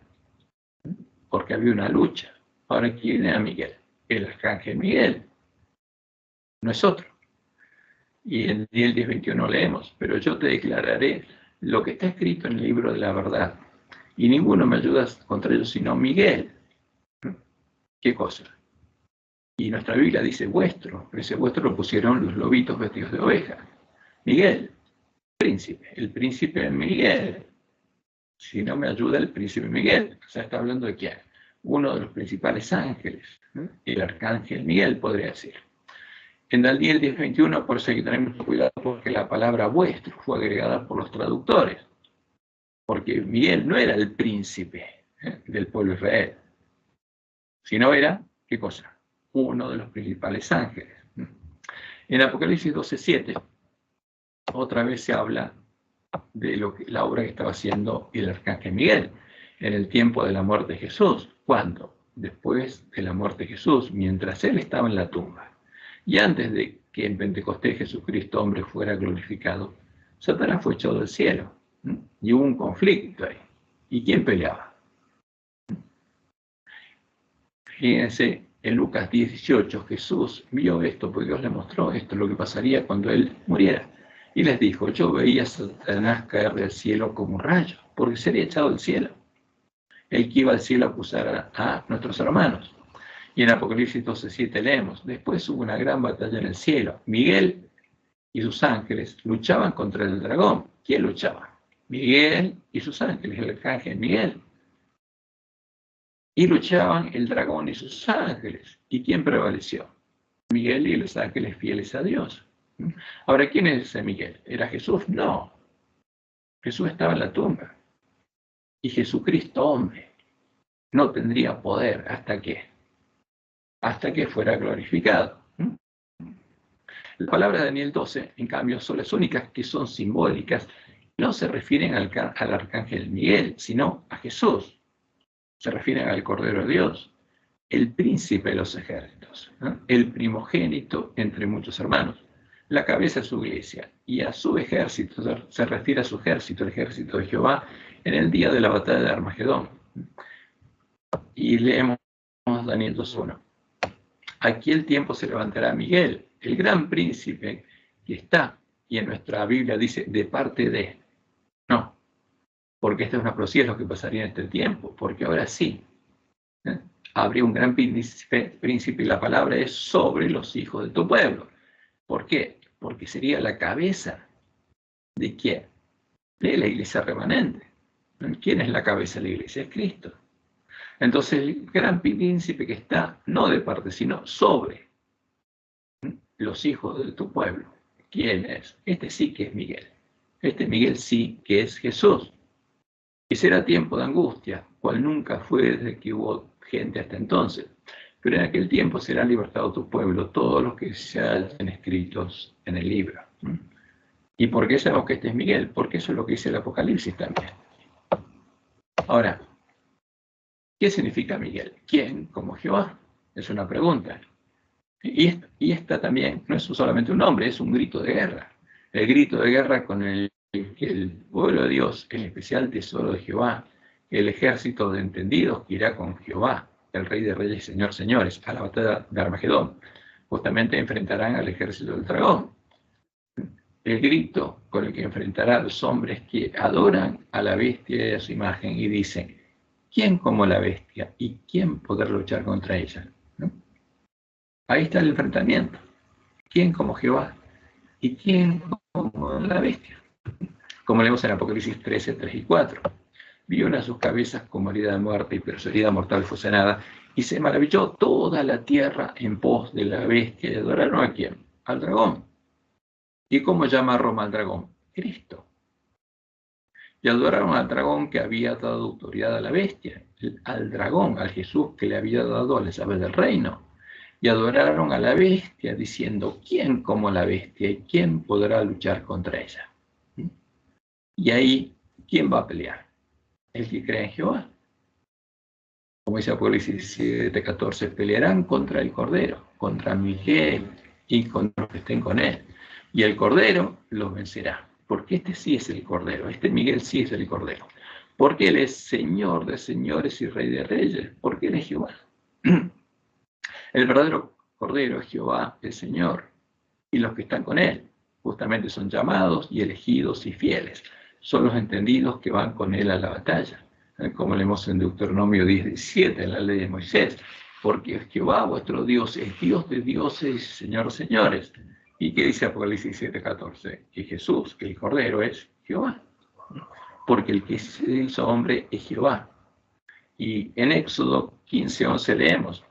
porque había una lucha. Ahora, ¿quién era Miguel? El arcángel Miguel, no es otro. Y en Daniel 10:21 leemos: pero yo te declararé lo que está escrito en el libro de la verdad, y ninguno me ayuda contra ellos sino Miguel. ¿Qué cosa? Y nuestra Biblia dice vuestro, pero ese vuestro lo pusieron los lobitos vestidos de oveja. Miguel, príncipe, el príncipe Miguel. Si no me ayuda el príncipe Miguel, o sea, está hablando de quién? Uno de los principales ángeles, el arcángel Miguel, podría decir. En Daniel 10:21, por eso hay que tener mucho cuidado, porque la palabra vuestro fue agregada por los traductores, porque Miguel no era el príncipe del pueblo de Israel, sino era, ¿qué cosa? Uno de los principales ángeles. En Apocalipsis 12:7, otra vez se habla de la obra que estaba haciendo el arcángel Miguel en el tiempo de la muerte de Jesús. ¿Cuándo? Después de la muerte de Jesús, mientras él estaba en la tumba. Y antes de que en Pentecostés Jesucristo hombre fuera glorificado, Satanás fue echado del cielo. Y hubo un conflicto ahí. ¿Y quién peleaba? Fíjense, en Lucas 18, Jesús vio esto, porque Dios le mostró esto, lo que pasaría cuando él muriera. Y les dijo: yo veía a Satanás caer del cielo como un rayo, porque sería echado del cielo. El que iba al cielo a acusar a nuestros hermanos. Y en Apocalipsis 12:7 leemos: después hubo una gran batalla en el cielo. Miguel y sus ángeles luchaban contra el dragón. ¿Quién luchaba? Miguel y sus ángeles, el arcángel Miguel. Y luchaban el dragón y sus ángeles. ¿Y quién prevaleció? Miguel y los ángeles fieles a Dios. Ahora, ¿quién es ese Miguel? ¿Era Jesús? No. Jesús estaba en la tumba. Y Jesucristo, hombre, no tendría poder hasta que fuera glorificado. La palabra de Daniel 12, en cambio, son las únicas que son simbólicas. No se refieren al arcángel Miguel, sino a Jesús. Se refieren al Cordero de Dios, el príncipe de los ejércitos, ¿no? El primogénito entre muchos hermanos, la cabeza de su iglesia, y a su ejército se refiere a su ejército, el ejército de Jehová, en el día de la batalla de Armagedón. Y leemos Daniel 2:1. Aquí el tiempo se levantará Miguel, el gran príncipe que está, y en nuestra Biblia dice, de parte de. No, porque esta es una profecía de lo que pasaría en este tiempo, porque ahora sí, habría un gran príncipe, y la palabra es sobre los hijos de tu pueblo. ¿Por qué? porque sería la cabeza ¿de quién? De la iglesia remanente. ¿Quién es la cabeza de la iglesia? Es Cristo. Entonces el gran príncipe que está, no de parte, sino sobre los hijos de tu pueblo. ¿Quién es? Este sí que es Miguel. Este Miguel sí que es Jesús. Y será tiempo de angustia, cual nunca fue desde que hubo gente hasta entonces. Pero en aquel tiempo será libertado tu pueblo, todos los que se hallen escritos en el libro. ¿Y por qué sabemos que este es Miguel? Porque eso es lo que dice el Apocalipsis también. Ahora, ¿qué significa Miguel? ¿Quién como Jehová? Es una pregunta. Y esta también no es solamente un nombre, es un grito de guerra. El grito de guerra con el que el pueblo de Dios, el especial tesoro de Jehová, el ejército de entendidos que irá con Jehová, el Rey de Reyes, Señor, señores, a la batalla de Armagedón. Justamente enfrentarán al ejército del dragón. El grito con el que enfrentará a los hombres que adoran a la bestia y a su imagen y dicen, ¿quién como la bestia y quién podrá luchar contra ella? ¿No? Ahí está el enfrentamiento. ¿Quién como Jehová y quién como la bestia? Como leemos en Apocalipsis 13, 3 y 4. Vio una de sus cabezas como herida de muerte, pero su herida mortal fue sanada, y se maravilló toda la tierra en pos de la bestia, y adoraron ¿a quién? Al dragón. ¿Y cómo llama Roma al dragón? Cristo. Y adoraron al dragón que había dado autoridad a la bestia, al dragón, al Jesús que le había dado las llaves del reino. Y adoraron a la bestia diciendo, ¿quién como la bestia y quién podrá luchar contra ella? Y ahí, ¿quién va a pelear? El que cree en Jehová. Como dice Apocalipsis 17:14, pelearán contra el Cordero, contra Miguel y contra los que estén con él. Y el Cordero los vencerá, porque este sí es el Cordero, este Miguel sí es el Cordero. Porque él es Señor de señores y Rey de reyes, porque él es Jehová. El verdadero Cordero es Jehová, el Señor, y los que están con él, justamente son llamados y elegidos y fieles. Son los entendidos que van con él a la batalla, como leemos en Deuteronomio 10:17, en la ley de Moisés. Porque Jehová, vuestro Dios, es Dios de dioses y Señor de señores. ¿Y qué dice Apocalipsis 7:14? Que Jesús, que el Cordero, es Jehová. Porque el que se hizo hombre es Jehová. Y en Éxodo 15:11 leemos,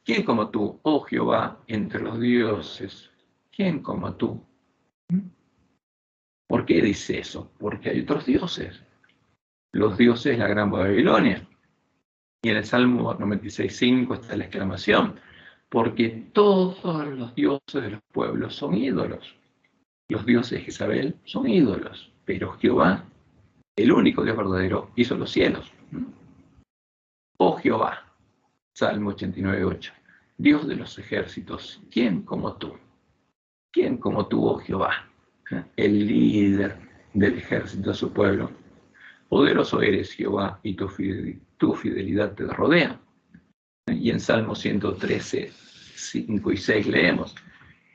¿quién como tú, oh Jehová, entre los dioses? ¿Quién como tú? ¿Por qué dice eso? Porque hay otros dioses. Los dioses de la Gran Babilonia. Y en el Salmo 96:5 está la exclamación, porque todos los dioses de los pueblos son ídolos. Los dioses de Jezabel son ídolos, pero Jehová, el único Dios verdadero, hizo los cielos. Oh Jehová, Salmo 89:8, Dios de los ejércitos, ¿quién como tú? ¿Quién como tú, oh Jehová? El líder del ejército de su pueblo. Poderoso eres, Jehová, y tu fidelidad te rodea. Y en Salmo 113, 5 y 6 leemos,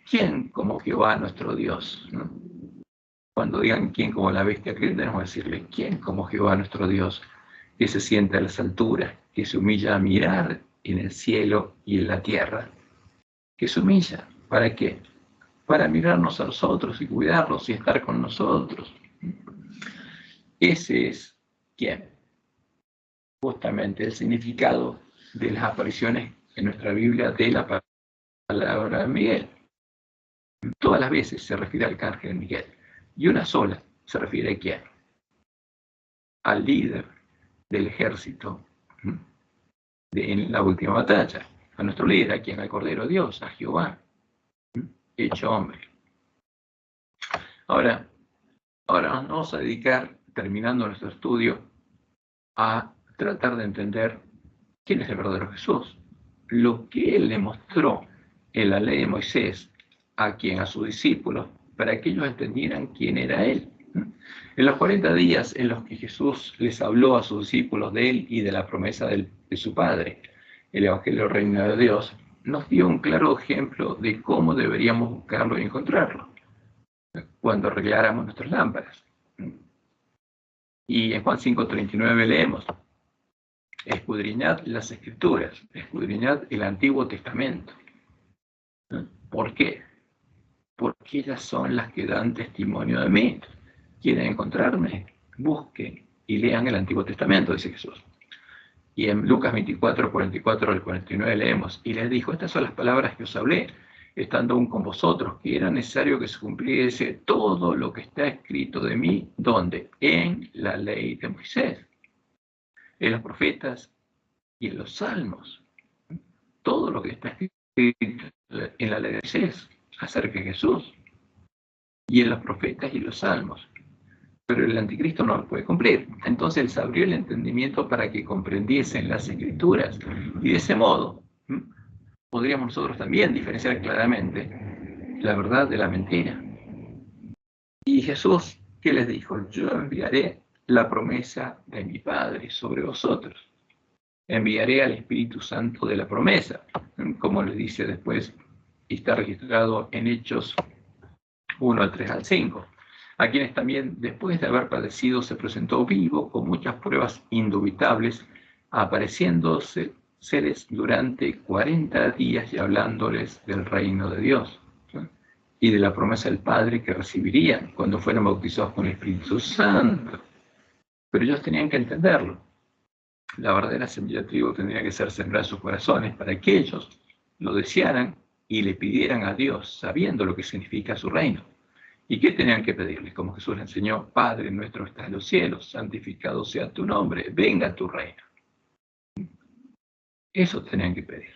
¿quién como Jehová nuestro Dios? ¿No? Cuando digan quién como la bestia, ¿qué tenemos que decirle? ¿Quién como Jehová nuestro Dios? Que se sienta a las alturas, que se humilla a mirar en el cielo y en la tierra. Que se humilla, ¿para qué? Para mirarnos a nosotros y cuidarnos y estar con nosotros. Ese es quién. Justamente el significado de las apariciones en nuestra Biblia de la palabra Miguel. Todas las veces se refiere al arcángel Miguel. Y una sola se refiere a quién? Al líder del ejército en la última batalla. A nuestro líder, a quien, al Cordero de Dios, a Jehová, hecho hombre. Ahora nos vamos a dedicar, terminando nuestro estudio, a tratar de entender quién es el verdadero Jesús. Lo que él le mostró en la ley de Moisés a sus discípulos, para que ellos entendieran quién era él. En los 40 días en los que Jesús les habló a sus discípulos de él y de la promesa de su Padre, el Evangelio del Reino de Dios, nos dio un claro ejemplo de cómo deberíamos buscarlo y encontrarlo cuando arregláramos nuestras lámparas. Y en Juan 5:39 leemos, escudriñad las Escrituras, escudriñad el Antiguo Testamento. ¿Por qué? porque ellas son las que dan testimonio de mí. ¿Quieren encontrarme? Busquen y lean el Antiguo Testamento, dice Jesús. Y en Lucas 24, 44 al 49 leemos, y les dijo, estas son las palabras que os hablé, estando aún con vosotros, que era necesario que se cumpliese todo lo que está escrito de mí, ¿dónde? En la ley de Moisés, en los profetas y en los salmos. Todo lo que está escrito en la ley de Moisés acerca de Jesús, y en los profetas y los salmos. Pero el anticristo no lo puede cumplir. Entonces él se abrió el entendimiento para que comprendiesen las escrituras. Y de ese modo podríamos nosotros también diferenciar claramente la verdad de la mentira. Y Jesús, ¿qué les dijo? Yo enviaré la promesa de mi Padre sobre vosotros. Enviaré al Espíritu Santo de la promesa, como les dice después, y está registrado en Hechos 1 al 3 al 5. A quienes también, después de haber padecido, se presentó vivo con muchas pruebas indubitables, apareciéndoseles durante 40 días y hablándoles del reino de Dios, ¿sí? Y de la promesa del Padre que recibirían cuando fueran bautizados con el Espíritu Santo. Pero ellos tenían que entenderlo. La verdadera semilla de trigo tendría que ser sembrada en sus corazones para que ellos lo desearan y le pidieran a Dios, sabiendo lo que significa su reino. ¿Y qué tenían que pedirle? Como Jesús le enseñó, Padre nuestro que estás en los cielos, santificado sea tu nombre, venga tu reino. Eso tenían que pedir.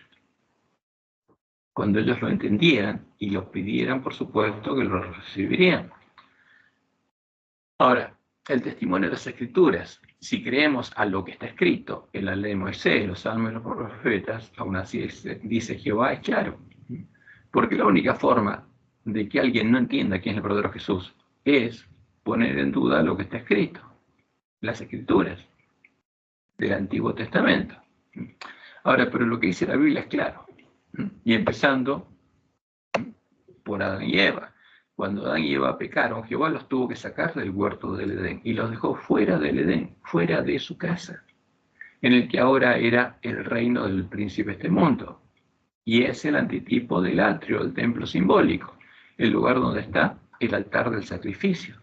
Cuando ellos lo entendieran y lo pidieran, por supuesto que lo recibirían. Ahora, el testimonio de las Escrituras, si creemos a lo que está escrito en la ley de Moisés, los salmos y los profetas, aún así dice Jehová, es claro. Porque la única forma de que alguien no entienda quién es el verdadero Jesús es poner en duda lo que está escrito, las Escrituras del Antiguo Testamento. Ahora, pero lo que dice la Biblia es claro, y empezando por Adán y Eva. Cuando Adán y Eva pecaron, Jehová los tuvo que sacar del huerto del Edén y los dejó fuera del Edén, fuera de su casa, en el que ahora era el reino del príncipe de este mundo. Y es el antitipo del atrio, el templo simbólico, el lugar donde está el altar del sacrificio.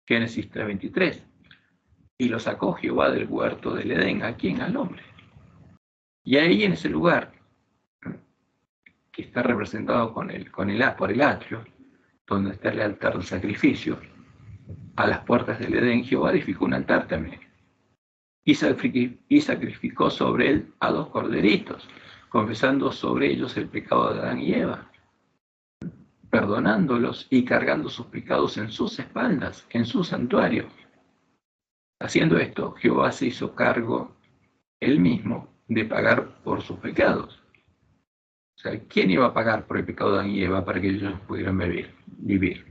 Génesis 3:23. Y lo sacó Jehová del huerto del Edén. ¿A quién? Al hombre. Y ahí en ese lugar, que está representado por el atrio, donde está el altar del sacrificio, a las puertas del Edén, Jehová edificó un altar también. Y sacrificó sobre él a 2 corderitos, confesando sobre ellos el pecado de Adán y Eva, perdonándolos y cargando sus pecados en sus espaldas, en su santuario. Haciendo esto, Jehová se hizo cargo él mismo de pagar por sus pecados. O sea, ¿quién iba a pagar por el pecado de Adán y Eva para que ellos pudieran vivir?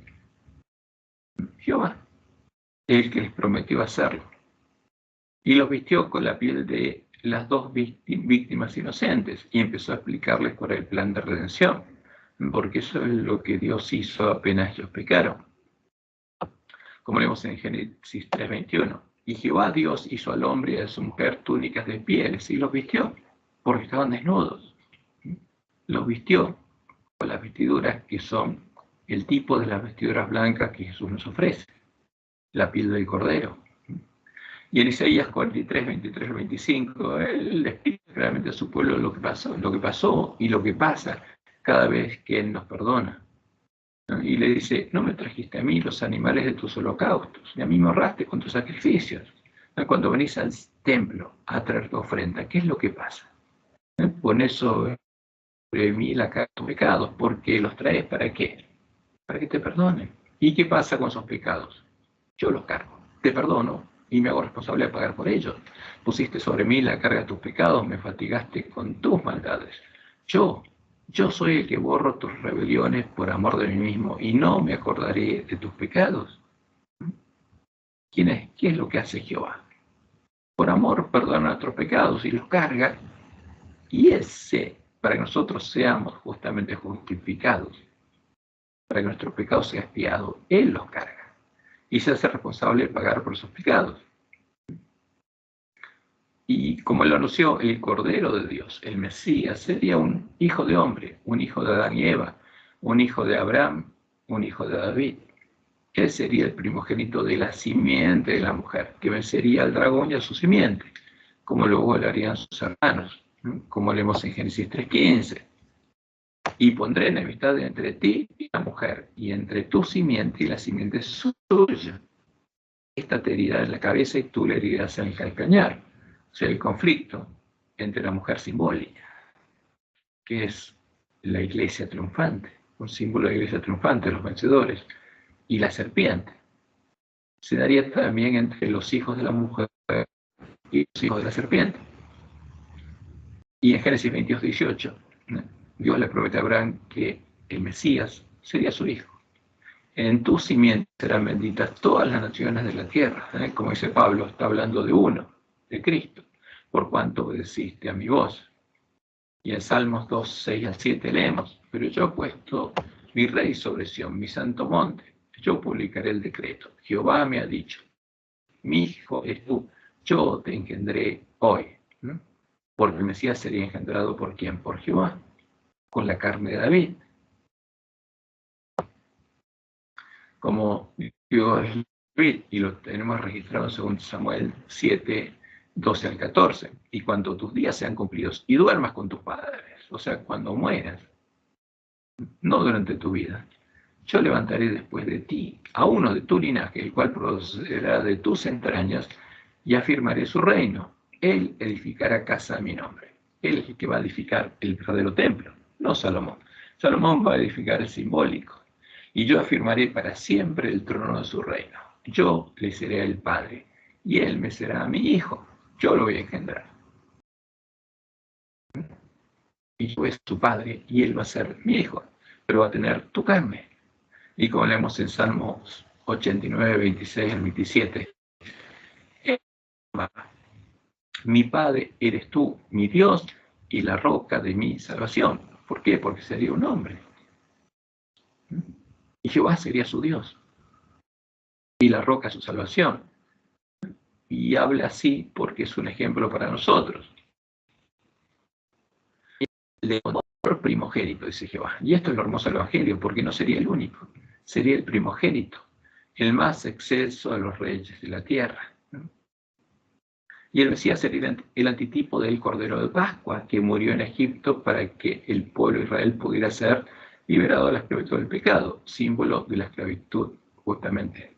Jehová, el que les prometió hacerlo. Y los vistió con la piel de las 2 víctimas inocentes y empezó a explicarles cuál era el plan de redención, porque eso es lo que Dios hizo apenas ellos pecaron. Como leemos en Génesis 3:21. Y Jehová Dios hizo al hombre y a su mujer túnicas de pieles y los vistió, porque estaban desnudos. Los vistió con las vestiduras que son el tipo de las vestiduras blancas que Jesús nos ofrece, la piel del cordero. Y en Isaías 43, 23 al 25, él le explica claramente a su pueblo lo que pasó y lo que pasa cada vez que él nos perdona. Y le dice, no me trajiste a mí los animales de tus holocaustos, ni a mí me honraste con tus sacrificios. Cuando venís al templo a traer tu ofrenda, ¿qué es lo que pasa? Pones sobre mí la carga de tus pecados, porque los traes ¿para qué? Para que te perdonen. ¿Y qué pasa con esos pecados? Yo los cargo, te perdono y me hago responsable de pagar por ellos. Pusiste sobre mí la carga de tus pecados, me fatigaste con tus maldades. Yo soy el que borro tus rebeliones por amor de mí mismo y no me acordaré de tus pecados. ¿Quién es? ¿Qué es lo que hace Jehová? Por amor perdona nuestros pecados y los carga. Y para que nosotros seamos justamente justificados, para que nuestro pecado sea expiado, Él los carga y se hace responsable de pagar por sus pecados. Y como lo anunció el Cordero de Dios, el Mesías, sería un hijo de hombre, un hijo de Adán y Eva, un hijo de Abraham, un hijo de David. Él sería el primogénito de la simiente de la mujer, que vencería al dragón y a su simiente, como luego lo harían sus hermanos, como leemos en Génesis 3:15. Y pondré enemistad entre ti y la mujer, y entre tu simiente y la simiente suya. Esta te herirá en la cabeza y tú le herirás en el calcañar. O sea, el conflicto entre la mujer simbólica, que es la iglesia triunfante, un símbolo de la iglesia triunfante, los vencedores, y la serpiente. Se daría también entre los hijos de la mujer y los hijos de la serpiente. Y en Génesis 22:18, Dios le promete a Abraham que el Mesías sería su hijo. En tu simiente serán benditas todas las naciones de la tierra. Como dice Pablo, está hablando de uno, de Cristo, por cuanto obedeciste a mi voz. Y en Salmos 2:6-7 leemos: pero yo he puesto mi rey sobre Sión, mi santo monte. Yo publicaré el decreto. Jehová me ha dicho: mi hijo es tú, yo te engendré hoy. Porque el Mesías sería engendrado ¿por quién? Por Jehová, con la carne de David. Como Dios es David, y lo tenemos registrado según Samuel 7:12-14. Y cuando tus días sean cumplidos y duermas con tus padres, o sea, cuando mueras, no durante tu vida, yo levantaré después de ti a uno de tu linaje, el cual procederá de tus entrañas, y afirmaré su reino. Él edificará casa a mi nombre. Él es el que va a edificar el verdadero templo, no Salomón. Salomón va a edificar el simbólico. Y yo afirmaré para siempre el trono de su reino. Yo le seré el padre, y él me será mi hijo. Yo lo voy a engendrar. Y yo es tu padre, y él va a ser mi hijo, pero va a tener tu carne. Y como leemos en Salmos 89:26-27, mi padre eres tú, mi Dios, y la roca de mi salvación. ¿Por qué? Porque sería un hombre. Y Jehová sería su Dios, y la roca su salvación. Y habla así porque es un ejemplo para nosotros. Le honor primogénito, dice Jehová. Y esto es lo hermoso del Evangelio, porque no sería el único, sería el primogénito, el más excelso de los reyes de la tierra. Y el Mesías sería el antitipo del Cordero de Pascua, que murió en Egipto para que el pueblo de Israel pudiera ser liberado de la esclavitud del pecado, símbolo de la esclavitud, justamente.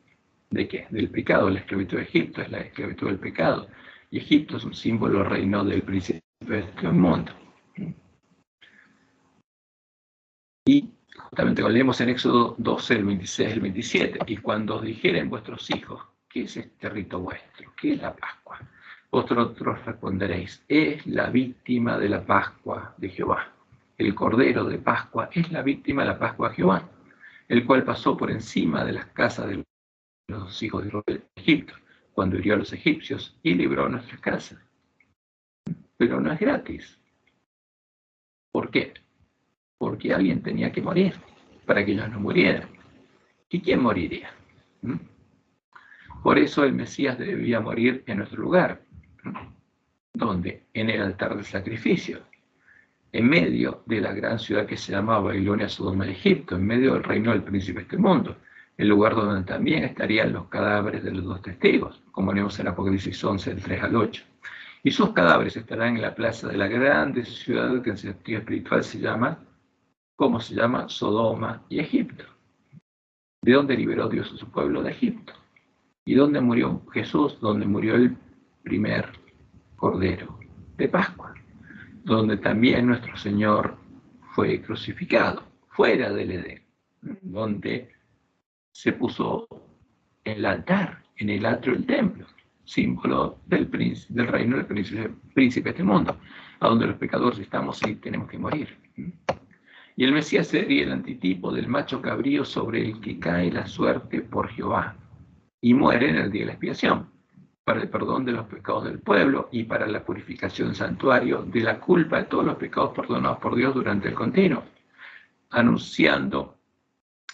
¿De qué? Del pecado. La esclavitud de Egipto es la esclavitud del pecado. Y Egipto es un símbolo reino del príncipe de este mundo. Y justamente cuando leemos en Éxodo 12:26-27, y cuando os dijeren vuestros hijos, ¿qué es este rito vuestro? ¿Qué es la Pascua? Vosotros responderéis: es la víctima de la Pascua de Jehová. El Cordero de Pascua es la víctima de la Pascua de Jehová, el cual pasó por encima de las casas de los hijos de Israel de Egipto, cuando hirió a los egipcios y libró nuestras casas. Pero no es gratis. ¿Por qué? Porque alguien tenía que morir para que ellos no murieran. ¿Y quién moriría? Por eso el Mesías debía morir en nuestro lugar. ¿Dónde? En el altar del sacrificio, en medio de la gran ciudad que se llamaba Babilonia, Sodoma de Egipto, en medio del reino del príncipe de este mundo, el lugar donde también estarían los cadáveres de los dos testigos, como leemos en Apocalipsis 11:3-8. Y sus cadáveres estarán en la plaza de la grande ciudad que en sentido espiritual se llama, ¿cómo se llama? Sodoma y Egipto. ¿De dónde liberó Dios a su pueblo? De Egipto. ¿Y dónde murió Jesús? Donde murió el primer Cordero de Pascua, donde también nuestro Señor fue crucificado, fuera del Edén, donde se puso en el altar, en el atrio del templo, símbolo del reino del príncipe de este mundo, a donde los pecadores estamos y tenemos que morir. Y el Mesías sería el antitipo del macho cabrío sobre el que cae la suerte por Jehová y muere en el día de la expiación, para el perdón de los pecados del pueblo y para la purificación santuario de la culpa de todos los pecados perdonados por Dios durante el continuo, anunciando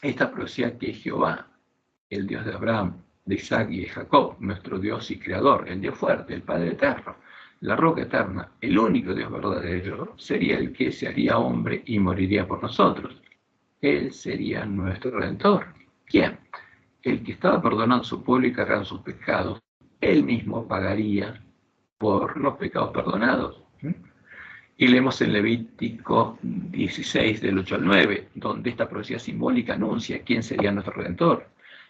esta profecía que Jehová, el Dios de Abraham, de Isaac y de Jacob, nuestro Dios y Creador, el Dios fuerte, el Padre eterno, la roca eterna, el único Dios verdadero, sería el que se haría hombre y moriría por nosotros. Él sería nuestro Redentor. ¿Quién? El que estaba perdonando a su pueblo y cargando sus pecados. Él mismo pagaría por los pecados perdonados. Y leemos en Levítico 16, del 8 al 9, donde esta profecía simbólica anuncia quién sería nuestro Redentor.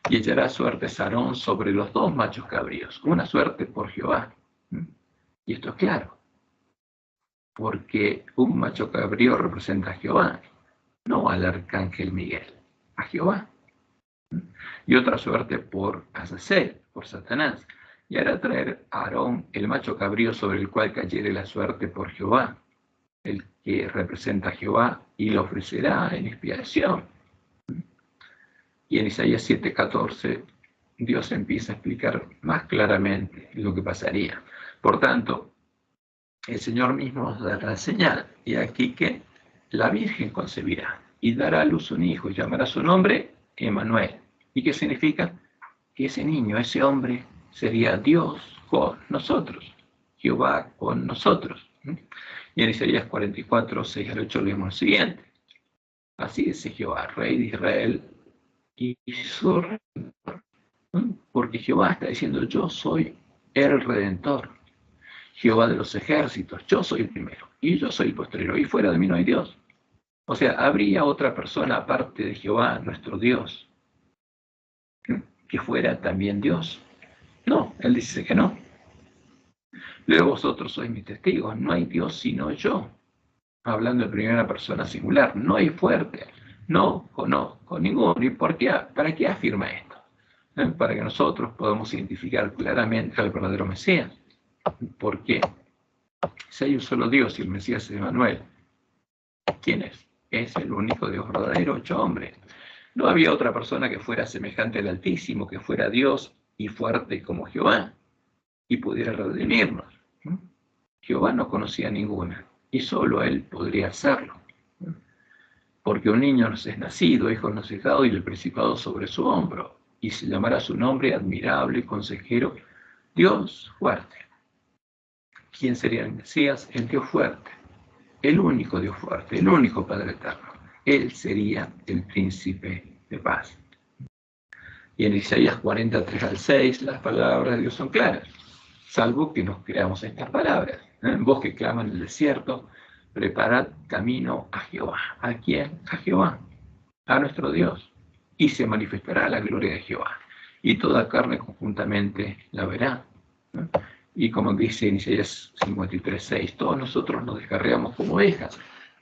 Y echará suertes a Aarón sobre los dos machos cabríos, una suerte por Jehová. Y esto es claro, porque un macho cabrío representa a Jehová, no al arcángel Miguel, a Jehová. Y otra suerte por Azazel, por Satanás. Y hará traer a Aarón el macho cabrío sobre el cual cayere la suerte por Jehová, el que representa a Jehová, y lo ofrecerá en expiación. Y en Isaías 7:14, Dios empieza a explicar más claramente lo que pasaría. Por tanto, el Señor mismo nos dará la señal, y aquí que la Virgen concebirá, y dará a luz un hijo, y llamará su nombre Emmanuel. ¿Y qué significa? Que ese niño, ese hombre, sería Dios con nosotros, Jehová con nosotros. Y en Isaías 44, 6 al 8 leemos lo siguiente. Así dice Jehová, Rey de Israel, y su Redentor. Porque Jehová está diciendo, yo soy el Redentor, Jehová de los ejércitos, yo soy el primero, y yo soy el postrero, y fuera de mí no hay Dios. O sea, ¿habría otra persona aparte de Jehová, nuestro Dios, que fuera también Dios? No, él dice que no. Luego vosotros sois mis testigos, no hay Dios sino yo. Hablando en primera persona singular, no hay fuerte, no conozco ninguno. ¿Y por qué? ¿Para qué afirma esto? Para que nosotros podamos identificar claramente al verdadero Mesías. ¿Por qué? Si hay un solo Dios y el Mesías es Emmanuel, ¿quién es? Es el único Dios verdadero, hecho hombre. No había otra persona que fuera semejante al Altísimo, que fuera Dios y fuerte como Jehová, y pudiera redimirnos. Jehová no conocía ninguna, y solo Él podría hacerlo. Porque un niño nos es nacido, hijo nos es dado, y el principado sobre su hombro, y se llamará su nombre admirable, consejero, Dios fuerte. ¿Quién sería el Mesías? El Dios fuerte, el único Dios fuerte, el único Padre eterno. Él sería el príncipe de paz. Y en Isaías 43 al 6, las palabras de Dios son claras, salvo que nos creamos estas palabras. Vos que claman en el desierto, preparad camino a Jehová. ¿A quién? A Jehová, a nuestro Dios. Y se manifestará la gloria de Jehová. Y toda carne conjuntamente la verá. Y como dice en Isaías 53:6, todos nosotros nos descarriamos como ovejas,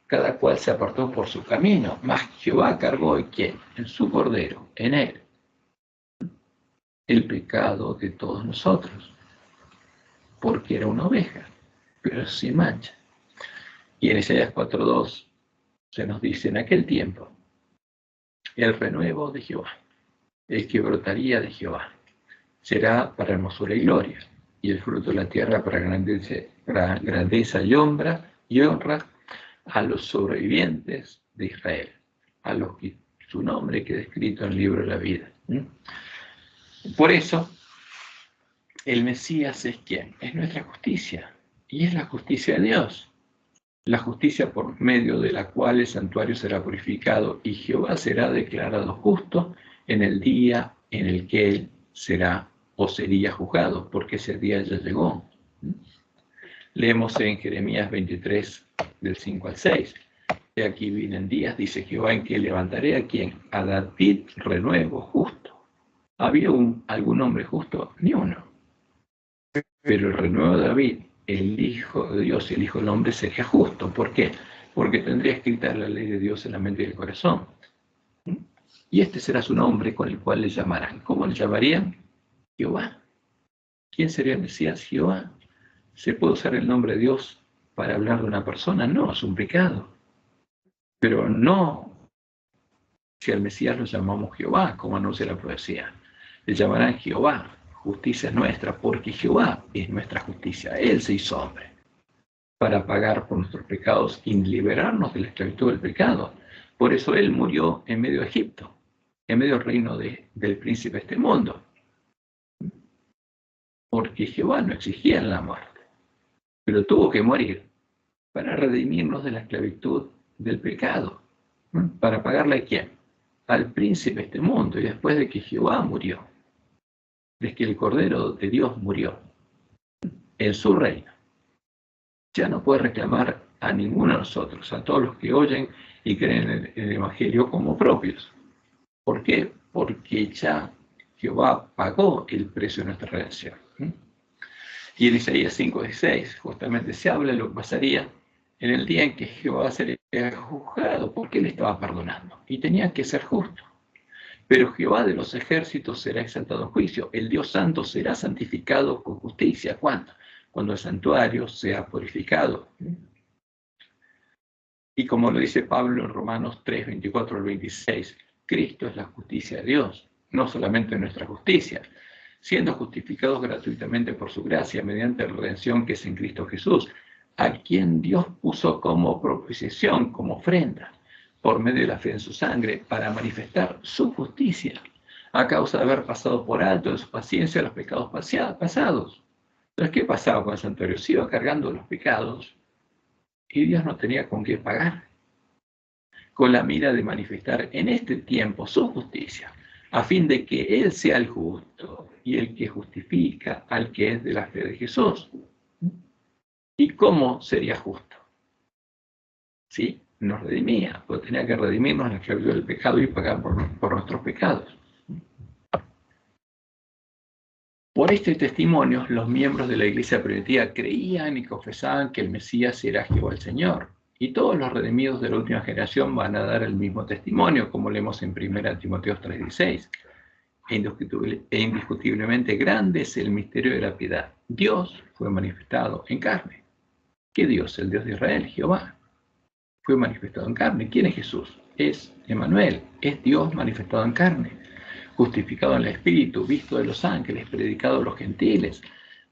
cada cual se apartó por su camino, mas Jehová cargó en quién, en su cordero, en él, el pecado de todos nosotros, porque era una oveja, pero sin mancha. Y en Isaías 4:2 se nos dice, en aquel tiempo, el renuevo de Jehová, el que brotaría de Jehová, será para hermosura y gloria, y el fruto de la tierra para grandeza y honra a los sobrevivientes de Israel, a los que su nombre queda escrito en el libro de la vida. Por eso, el Mesías es ¿quién? Es nuestra justicia, y es la justicia de Dios, la justicia por medio de la cual el santuario será purificado y Jehová será declarado justo en el día en el que él será o sería juzgado, porque ese día ya llegó. Leemos en Jeremías 23, del 5 al 6. De aquí vienen días, dice Jehová, en que levantaré a quien, a David renuevo justo. ¿Había algún hombre justo? Ni uno. Pero el renuevo de David, el Hijo de Dios y el Hijo del Hombre, sería justo. ¿Por qué? Porque tendría escrita la ley de Dios en la mente y el corazón. Y este será su nombre con el cual le llamarán. ¿Cómo le llamarían? Jehová. ¿Quién sería el Mesías? Jehová. ¿Se puede usar el nombre de Dios para hablar de una persona? No, es un pecado. Pero no si al Mesías lo llamamos Jehová, como anuncia la profecía. Le llamarán Jehová, justicia es nuestra, porque Jehová es nuestra justicia. Él se hizo hombre para pagar por nuestros pecados y liberarnos de la esclavitud del pecado. Por eso Él murió en medio de Egipto, en medio del reino del príncipe de este mundo. Porque Jehová no exigía la muerte, pero tuvo que morir para redimirnos de la esclavitud del pecado. ¿Para pagarle a quién? Al príncipe de este mundo, y después de que Jehová murió, desde que el Cordero de Dios murió en su reino, ya no puede reclamar a ninguno de nosotros, a todos los que oyen y creen en el Evangelio como propios. ¿Por qué? Porque ya Jehová pagó el precio de nuestra redención. Y en Isaías 5:16 justamente se habla de lo que pasaría en el día en que Jehová sería juzgado, porque él estaba perdonando y tenía que ser justo. Pero Jehová de los ejércitos será exaltado en juicio. El Dios santo será santificado con justicia. ¿Cuándo? Cuando el santuario sea purificado. Y como lo dice Pablo en Romanos 3:24 al 26, Cristo es la justicia de Dios, no solamente nuestra justicia, siendo justificados gratuitamente por su gracia mediante la redención que es en Cristo Jesús, a quien Dios puso como propiciación, como ofrenda, por medio de la fe en su sangre, para manifestar su justicia, a causa de haber pasado por alto en su paciencia los pecados pasados. Entonces, ¿qué pasaba con el santuario? Se iba cargando los pecados y Dios no tenía con qué pagar, con la mira de manifestar en este tiempo su justicia, a fin de que Él sea el justo y el que justifica al que es de la fe de Jesús. ¿Y cómo sería justo? ¿Sí? Nos redimía, porque tenía que redimirnos en la esclavitud del pecado y pagar por nuestros pecados. Por este testimonio, los miembros de la iglesia primitiva creían y confesaban que el Mesías era Jehová el Señor. Y todos los redimidos de la última generación van a dar el mismo testimonio, como leemos en 1 Timoteo 3:16. E indiscutiblemente grande es el misterio de la piedad. Dios fue manifestado en carne. ¿Qué Dios? El Dios de Israel, Jehová. Fue manifestado en carne. ¿Quién es Jesús? Es Emmanuel, es Dios manifestado en carne, justificado en el Espíritu, visto de los ángeles, predicado a los gentiles,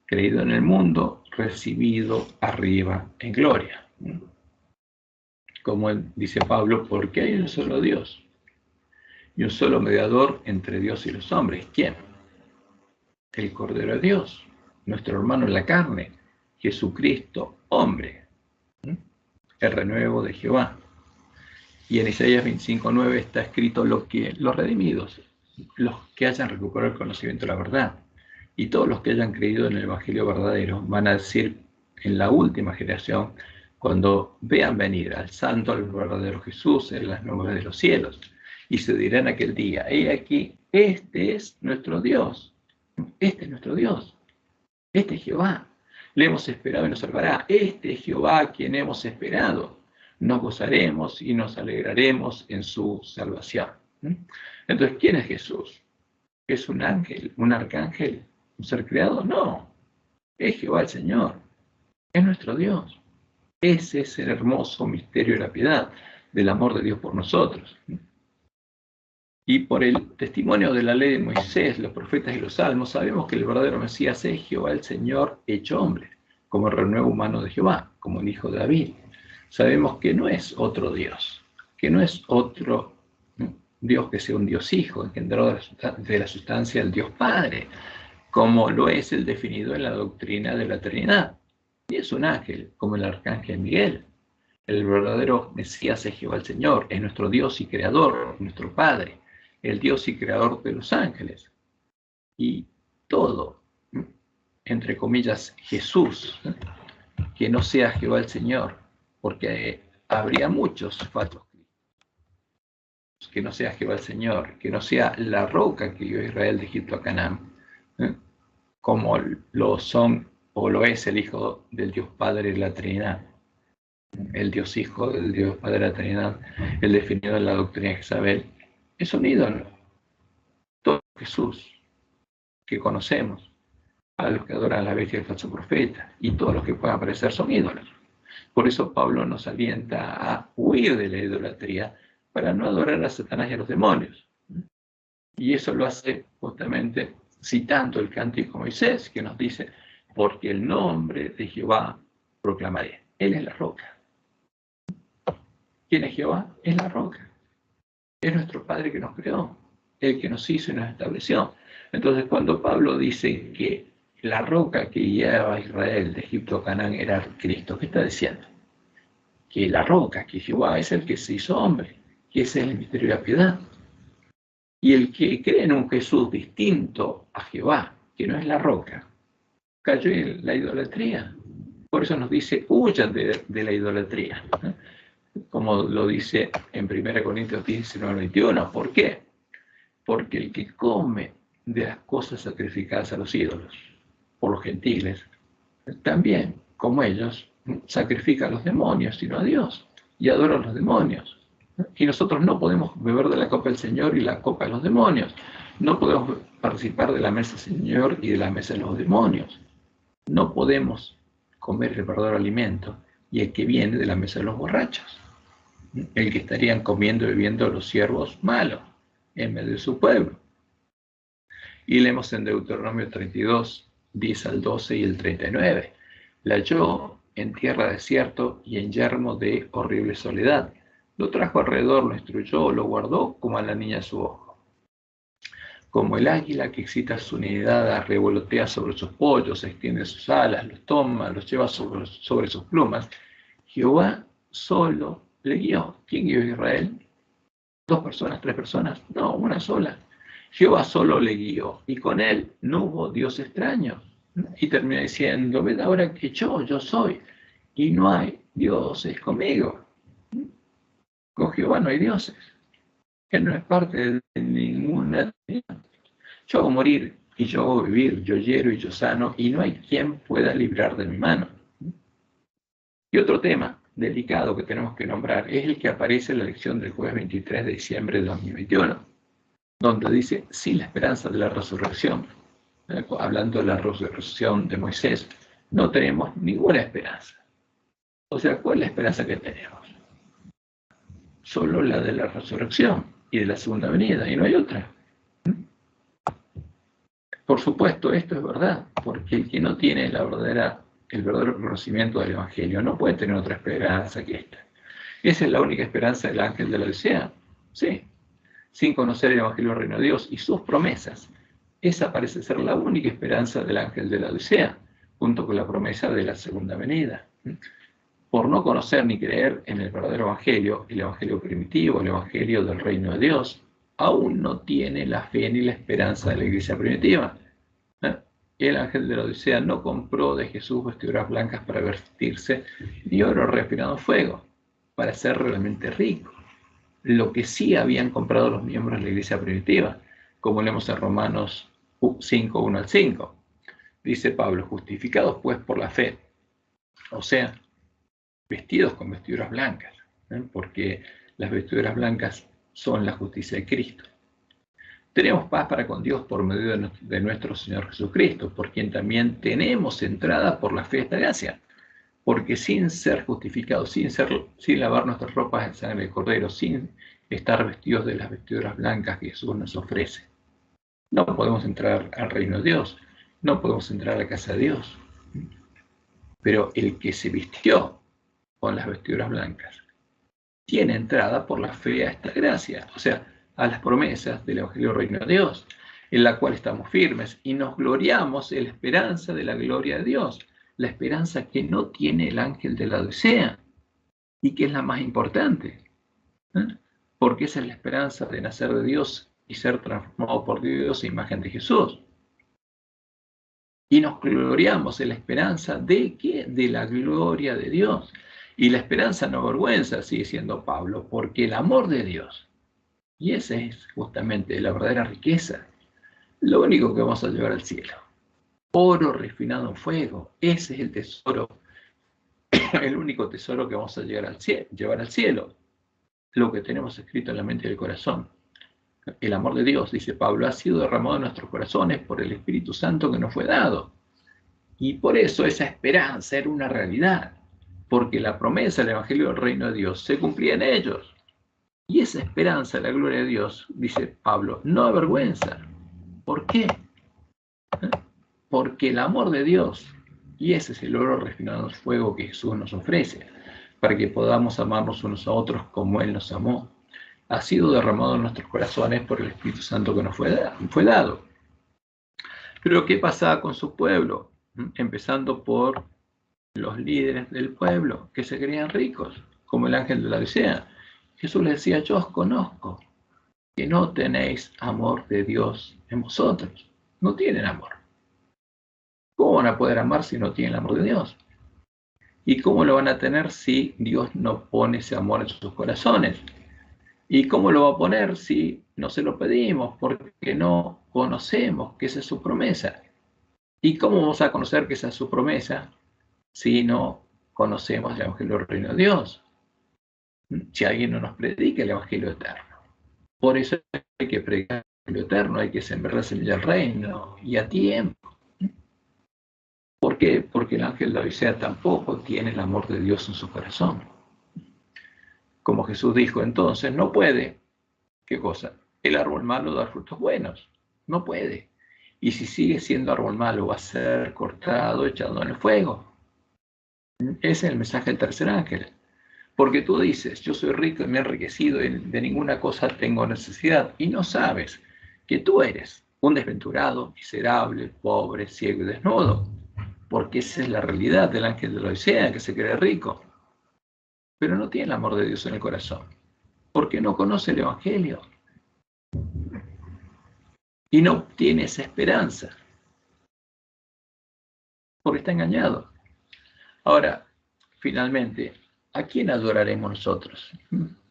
creído en el mundo, recibido arriba en gloria. Como dice Pablo, porque hay un solo Dios y un solo mediador entre Dios y los hombres. ¿Quién? El Cordero de Dios, nuestro hermano en la carne, Jesucristo, hombre, el renuevo de Jehová. Y en Isaías 25:9 está escrito los redimidos, los que hayan recuperado el conocimiento de la verdad, y todos los que hayan creído en el Evangelio verdadero van a decir en la última generación, cuando vean venir al santo, al verdadero Jesús en las nubes de los cielos, y se dirán aquel día, he aquí, este es nuestro Dios, este es nuestro Dios, este es Jehová, le hemos esperado y nos salvará, este es Jehová a quien hemos esperado, nos gozaremos y nos alegraremos en su salvación. Entonces, ¿quién es Jesús? ¿Es un ángel, un arcángel, un ser creado? No, es Jehová el Señor, es nuestro Dios. Ese es el hermoso misterio de la piedad, del amor de Dios por nosotros. Y por el testimonio de la ley de Moisés, los profetas y los salmos, sabemos que el verdadero Mesías es Jehová el Señor hecho hombre, como el renuevo humano de Jehová, como el hijo de David. Sabemos que no es otro Dios, que no es otro Dios que sea un Dios hijo, engendrado de la sustancia del Dios Padre, como lo es el definido en la doctrina de la Trinidad. Y es un ángel, como el arcángel Miguel. El verdadero Mesías es Jehová el Señor, es nuestro Dios y creador, nuestro Padre, el Dios y creador de los ángeles. Y todo, entre comillas, Jesús, que no sea Jehová el Señor, porque habría muchos falsos cristos, que no sea Jehová el Señor, que no sea la roca que dio Israel de Egipto a Canaán, como lo son o lo es el Hijo del Dios Padre de la Trinidad, el Dios Hijo del Dios Padre de la Trinidad, el definido en la doctrina de Jezabel, es un ídolo. Todo Jesús que conocemos, a los que adoran a la bestia y al falso profeta, y todos los que puedan aparecer son ídolos. Por eso Pablo nos alienta a huir de la idolatría para no adorar a Satanás y a los demonios. Y eso lo hace justamente citando el cántico de Moisés, que nos dice, porque el nombre de Jehová proclamaré. Él es la roca. ¿Quién es Jehová? Es la roca. Es nuestro Padre que nos creó, el que nos hizo y nos estableció. Entonces, cuando Pablo dice que la roca que guiaba a Israel de Egipto a Canaán era Cristo, ¿qué está diciendo? Que la roca, que Jehová es el que se hizo hombre, que ese es el misterio de la piedad. Y el que cree en un Jesús distinto a Jehová, que no es la roca, cayó en la idolatría. Por eso nos dice, huyan de la idolatría, ¿eh? Como lo dice en 1 Corintios 19:21. ¿Por qué? Porque el que come de las cosas sacrificadas a los ídolos, por los gentiles, también, como ellos, sacrifica a los demonios y no a Dios, y adora a los demonios. Y nosotros no podemos beber de la copa del Señor y la copa de los demonios. No podemos participar de la mesa del Señor y de la mesa de los demonios. No podemos comer el verdadero alimento y el que viene de la mesa de los borrachos, el que estarían comiendo y bebiendo los siervos malos en medio de su pueblo. Y leemos en Deuteronomio 32, 10 al 12 y el 39. La halló en tierra desierto y en yermo de horrible soledad. Lo trajo alrededor, lo instruyó, lo guardó como a la niña su ojo. Como el águila que excita su nidada, revolotea sobre sus pollos, extiende sus alas, los toma, los lleva sobre sus plumas. Jehová solo le guió. ¿Quién guió a Israel? ¿2 personas, 3 personas? No, una sola. Jehová solo le guió, y con él no hubo Dios extraño. Y termina diciendo, ved ahora que yo soy, y no hay dioses conmigo. Con Jehová no hay dioses. Él no es parte de ninguna. Yo hago morir y yo hago vivir, yo hiero y yo sano, y no hay quien pueda librar de mi mano. Y otro tema delicado que tenemos que nombrar es el que aparece en la lección del jueves 23 de diciembre de 2021, donde dice, sin la esperanza de la resurrección, hablando de la resurrección de Moisés, no tenemos ninguna esperanza. O sea, ¿cuál es la esperanza que tenemos? Solo la de la resurrección y de la segunda venida, y no hay otra. Por supuesto, esto es verdad, porque el que no tiene el verdadero conocimiento del Evangelio no puede tener otra esperanza que esta. Esa es la única esperanza del ángel de la Odisea. Sí, sin conocer el Evangelio del Reino de Dios y sus promesas. Esa parece ser la única esperanza del ángel de la Odisea, junto con la promesa de la segunda venida. Por no conocer ni creer en el verdadero Evangelio, el Evangelio primitivo, el Evangelio del Reino de Dios, aún no tiene la fe ni la esperanza de la iglesia primitiva. El ángel de la Odisea no compró de Jesús vestiduras blancas para vestirse, ni oro refinado en fuego, para ser realmente rico. Lo que sí habían comprado los miembros de la iglesia primitiva, como leemos en Romanos 5, 1 al 5. Dice Pablo, justificados pues por la fe, o sea, vestidos con vestiduras blancas, porque las vestiduras blancas son la justicia de Cristo. Tenemos paz para con Dios por medio de nuestro Señor Jesucristo, por quien también tenemos entrada por la fe a esta gracia. Porque sin ser justificados, sin lavar nuestras ropas en sangre de cordero, sin estar vestidos de las vestiduras blancas que Jesús nos ofrece, no podemos entrar al reino de Dios, no podemos entrar a la casa de Dios. Pero el que se vistió con las vestiduras blancas tiene entrada por la fe a esta gracia, o sea, a las promesas del Evangelio del Reino de Dios, en la cual estamos firmes y nos gloriamos en la esperanza de la gloria de Dios, la esperanza que no tiene el ángel de la Odisea y que es la más importante, porque esa es la esperanza de nacer de Dios y ser transformado por Dios en imagen de Jesús. Y nos gloriamos en la esperanza de ¿qué? De la gloria de Dios. Y la esperanza no avergüenza, sigue siendo Pablo, porque el amor de Dios, y esa es justamente la verdadera riqueza, lo único que vamos a llevar al cielo. Oro refinado en fuego, ese es el tesoro, el único tesoro que vamos a llevar al cielo, lo que tenemos escrito en la mente y el corazón. El amor de Dios, dice Pablo, ha sido derramado en nuestros corazones por el Espíritu Santo que nos fue dado. Y por eso esa esperanza era una realidad, porque la promesa del Evangelio del Reino de Dios se cumplía en ellos. Y esa esperanza de la gloria de Dios, dice Pablo, no avergüenza. ¿Por qué? Porque el amor de Dios, y ese es el oro refinado en fuego que Jesús nos ofrece, para que podamos amarnos unos a otros como Él nos amó, ha sido derramado en nuestros corazones por el Espíritu Santo que nos fue dado. Pero ¿qué pasaba con su pueblo? Empezando por los líderes del pueblo, que se creían ricos, como el ángel de la Odisea, Jesús les decía, yo os conozco, que no tenéis amor de Dios en vosotros. No tienen amor. ¿Cómo van a poder amar si no tienen el amor de Dios? ¿Y cómo lo van a tener si Dios no pone ese amor en sus corazones? ¿Y cómo lo va a poner si no se lo pedimos? Porque no conocemos que esa es su promesa. ¿Y cómo vamos a conocer que esa es su promesa si no conocemos el Evangelio del Reino de Dios? Si alguien no nos predica el Evangelio eterno. Por eso hay que predicar el Evangelio eterno, hay que sembrar la semilla del reino y a tiempo. ¿Por qué? Porque el ángel de la Odisea tampoco tiene el amor de Dios en su corazón. Como Jesús dijo entonces, no puede, ¿qué cosa? El árbol malo dar frutos buenos. No puede. Y si sigue siendo árbol malo, va a ser cortado, echado en el fuego. Ese es el mensaje del tercer ángel. Porque tú dices, yo soy rico y me he enriquecido y de ninguna cosa tengo necesidad. Y no sabes que tú eres un desventurado, miserable, pobre, ciego y desnudo. Porque esa es la realidad del ángel de la Odisea, que se cree rico. Pero no tiene el amor de Dios en el corazón. Porque no conoce el Evangelio. Y no tiene esa esperanza. Porque está engañado. Ahora, finalmente, ¿a quién adoraremos nosotros?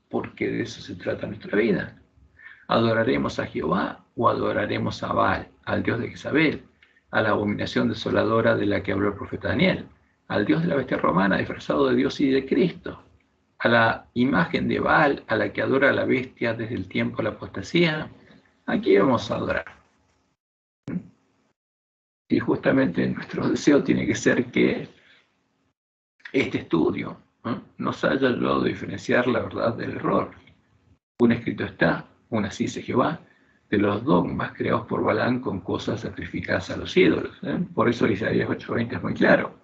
Porque de eso se trata nuestra vida. ¿Adoraremos a Jehová o adoraremos a Baal, al dios de Jezabel, a la abominación desoladora de la que habló el profeta Daniel, al dios de la bestia romana disfrazado de Dios y de Cristo, a la imagen de Baal, a la que adora a la bestia desde el tiempo de la apostasía? ¿A quién vamos a adorar? Y justamente nuestro deseo tiene que ser que este estudio nos haya ayudado a diferenciar la verdad del error. Un escrito está, una así dice Jehová, de los dogmas creados por Balaam con cosas sacrificadas a los ídolos. Por eso Isaías 8:20 es muy claro.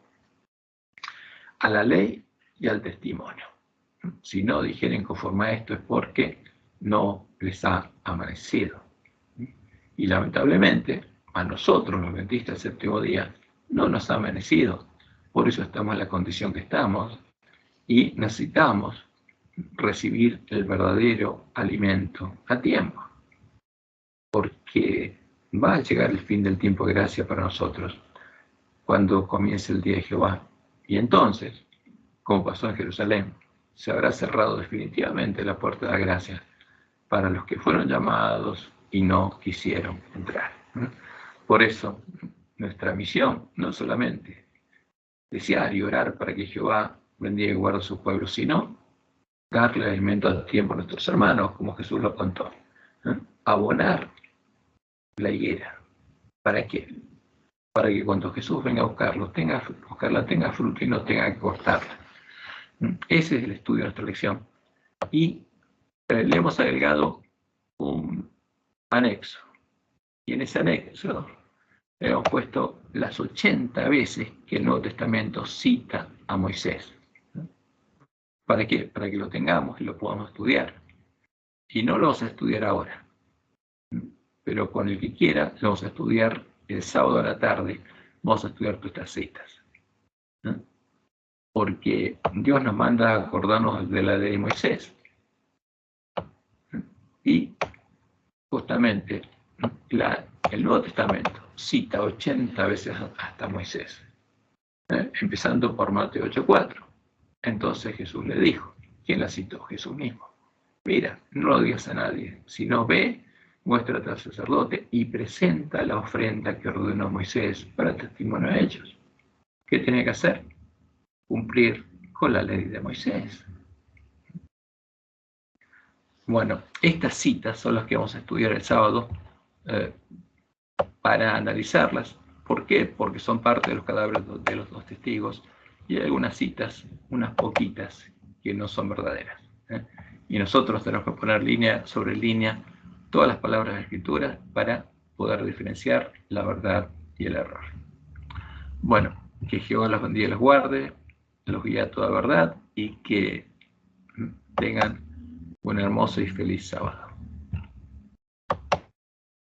A la ley y al testimonio. Si no dijeren conforme a esto es porque no les ha amanecido. Y lamentablemente, a nosotros, los adventistas del séptimo día, no nos ha amanecido. Por eso estamos en la condición que estamos y necesitamos recibir el verdadero alimento a tiempo. Porque va a llegar el fin del tiempo de gracia para nosotros cuando comience el día de Jehová. Y entonces, como pasó en Jerusalén, se habrá cerrado definitivamente la puerta de la gracia para los que fueron llamados y no quisieron entrar. Por eso, nuestra misión no solamente desear y orar para que Jehová bendiga y guarde a su pueblo, sino darle alimento a tiempo a nuestros hermanos, como Jesús lo contó. Abonar la higuera. ¿Para qué? Para que cuando Jesús venga a buscarla tenga fruto y no tenga que cortarla. Ese es el estudio de nuestra lección. Y le hemos agregado un anexo. Y en ese anexo le hemos puesto las 80 veces que el Nuevo Testamento cita a Moisés. ¿Para qué? Para que lo tengamos y lo podamos estudiar. Y no lo vamos a estudiar ahora. Pero con el que quiera, lo vamos a estudiar el sábado a la tarde. Vamos a estudiar todas estas citas. Porque Dios nos manda a acordarnos de la ley de Moisés. Y justamente el Nuevo Testamento cita 80 veces hasta Moisés, empezando por Mateo 8:4. Entonces Jesús le dijo, ¿quién la citó? Jesús mismo. Mira, no lo digas a nadie, sino ve, muéstrate al sacerdote y presenta la ofrenda que ordenó Moisés para testimonio a ellos. ¿Qué tenía que hacer? Cumplir con la ley de Moisés. Bueno, estas citas son las que vamos a estudiar el sábado para analizarlas. ¿Por qué? Porque son parte de los cadáveres de los dos testigos y hay algunas citas, unas poquitas, que no son verdaderas. Y nosotros tenemos que poner línea sobre línea todas las palabras de la Escritura para poder diferenciar la verdad y el error. Bueno, que Jehová los bendiga y los guarde, los guíe a toda verdad y que tengan un hermoso y feliz sábado.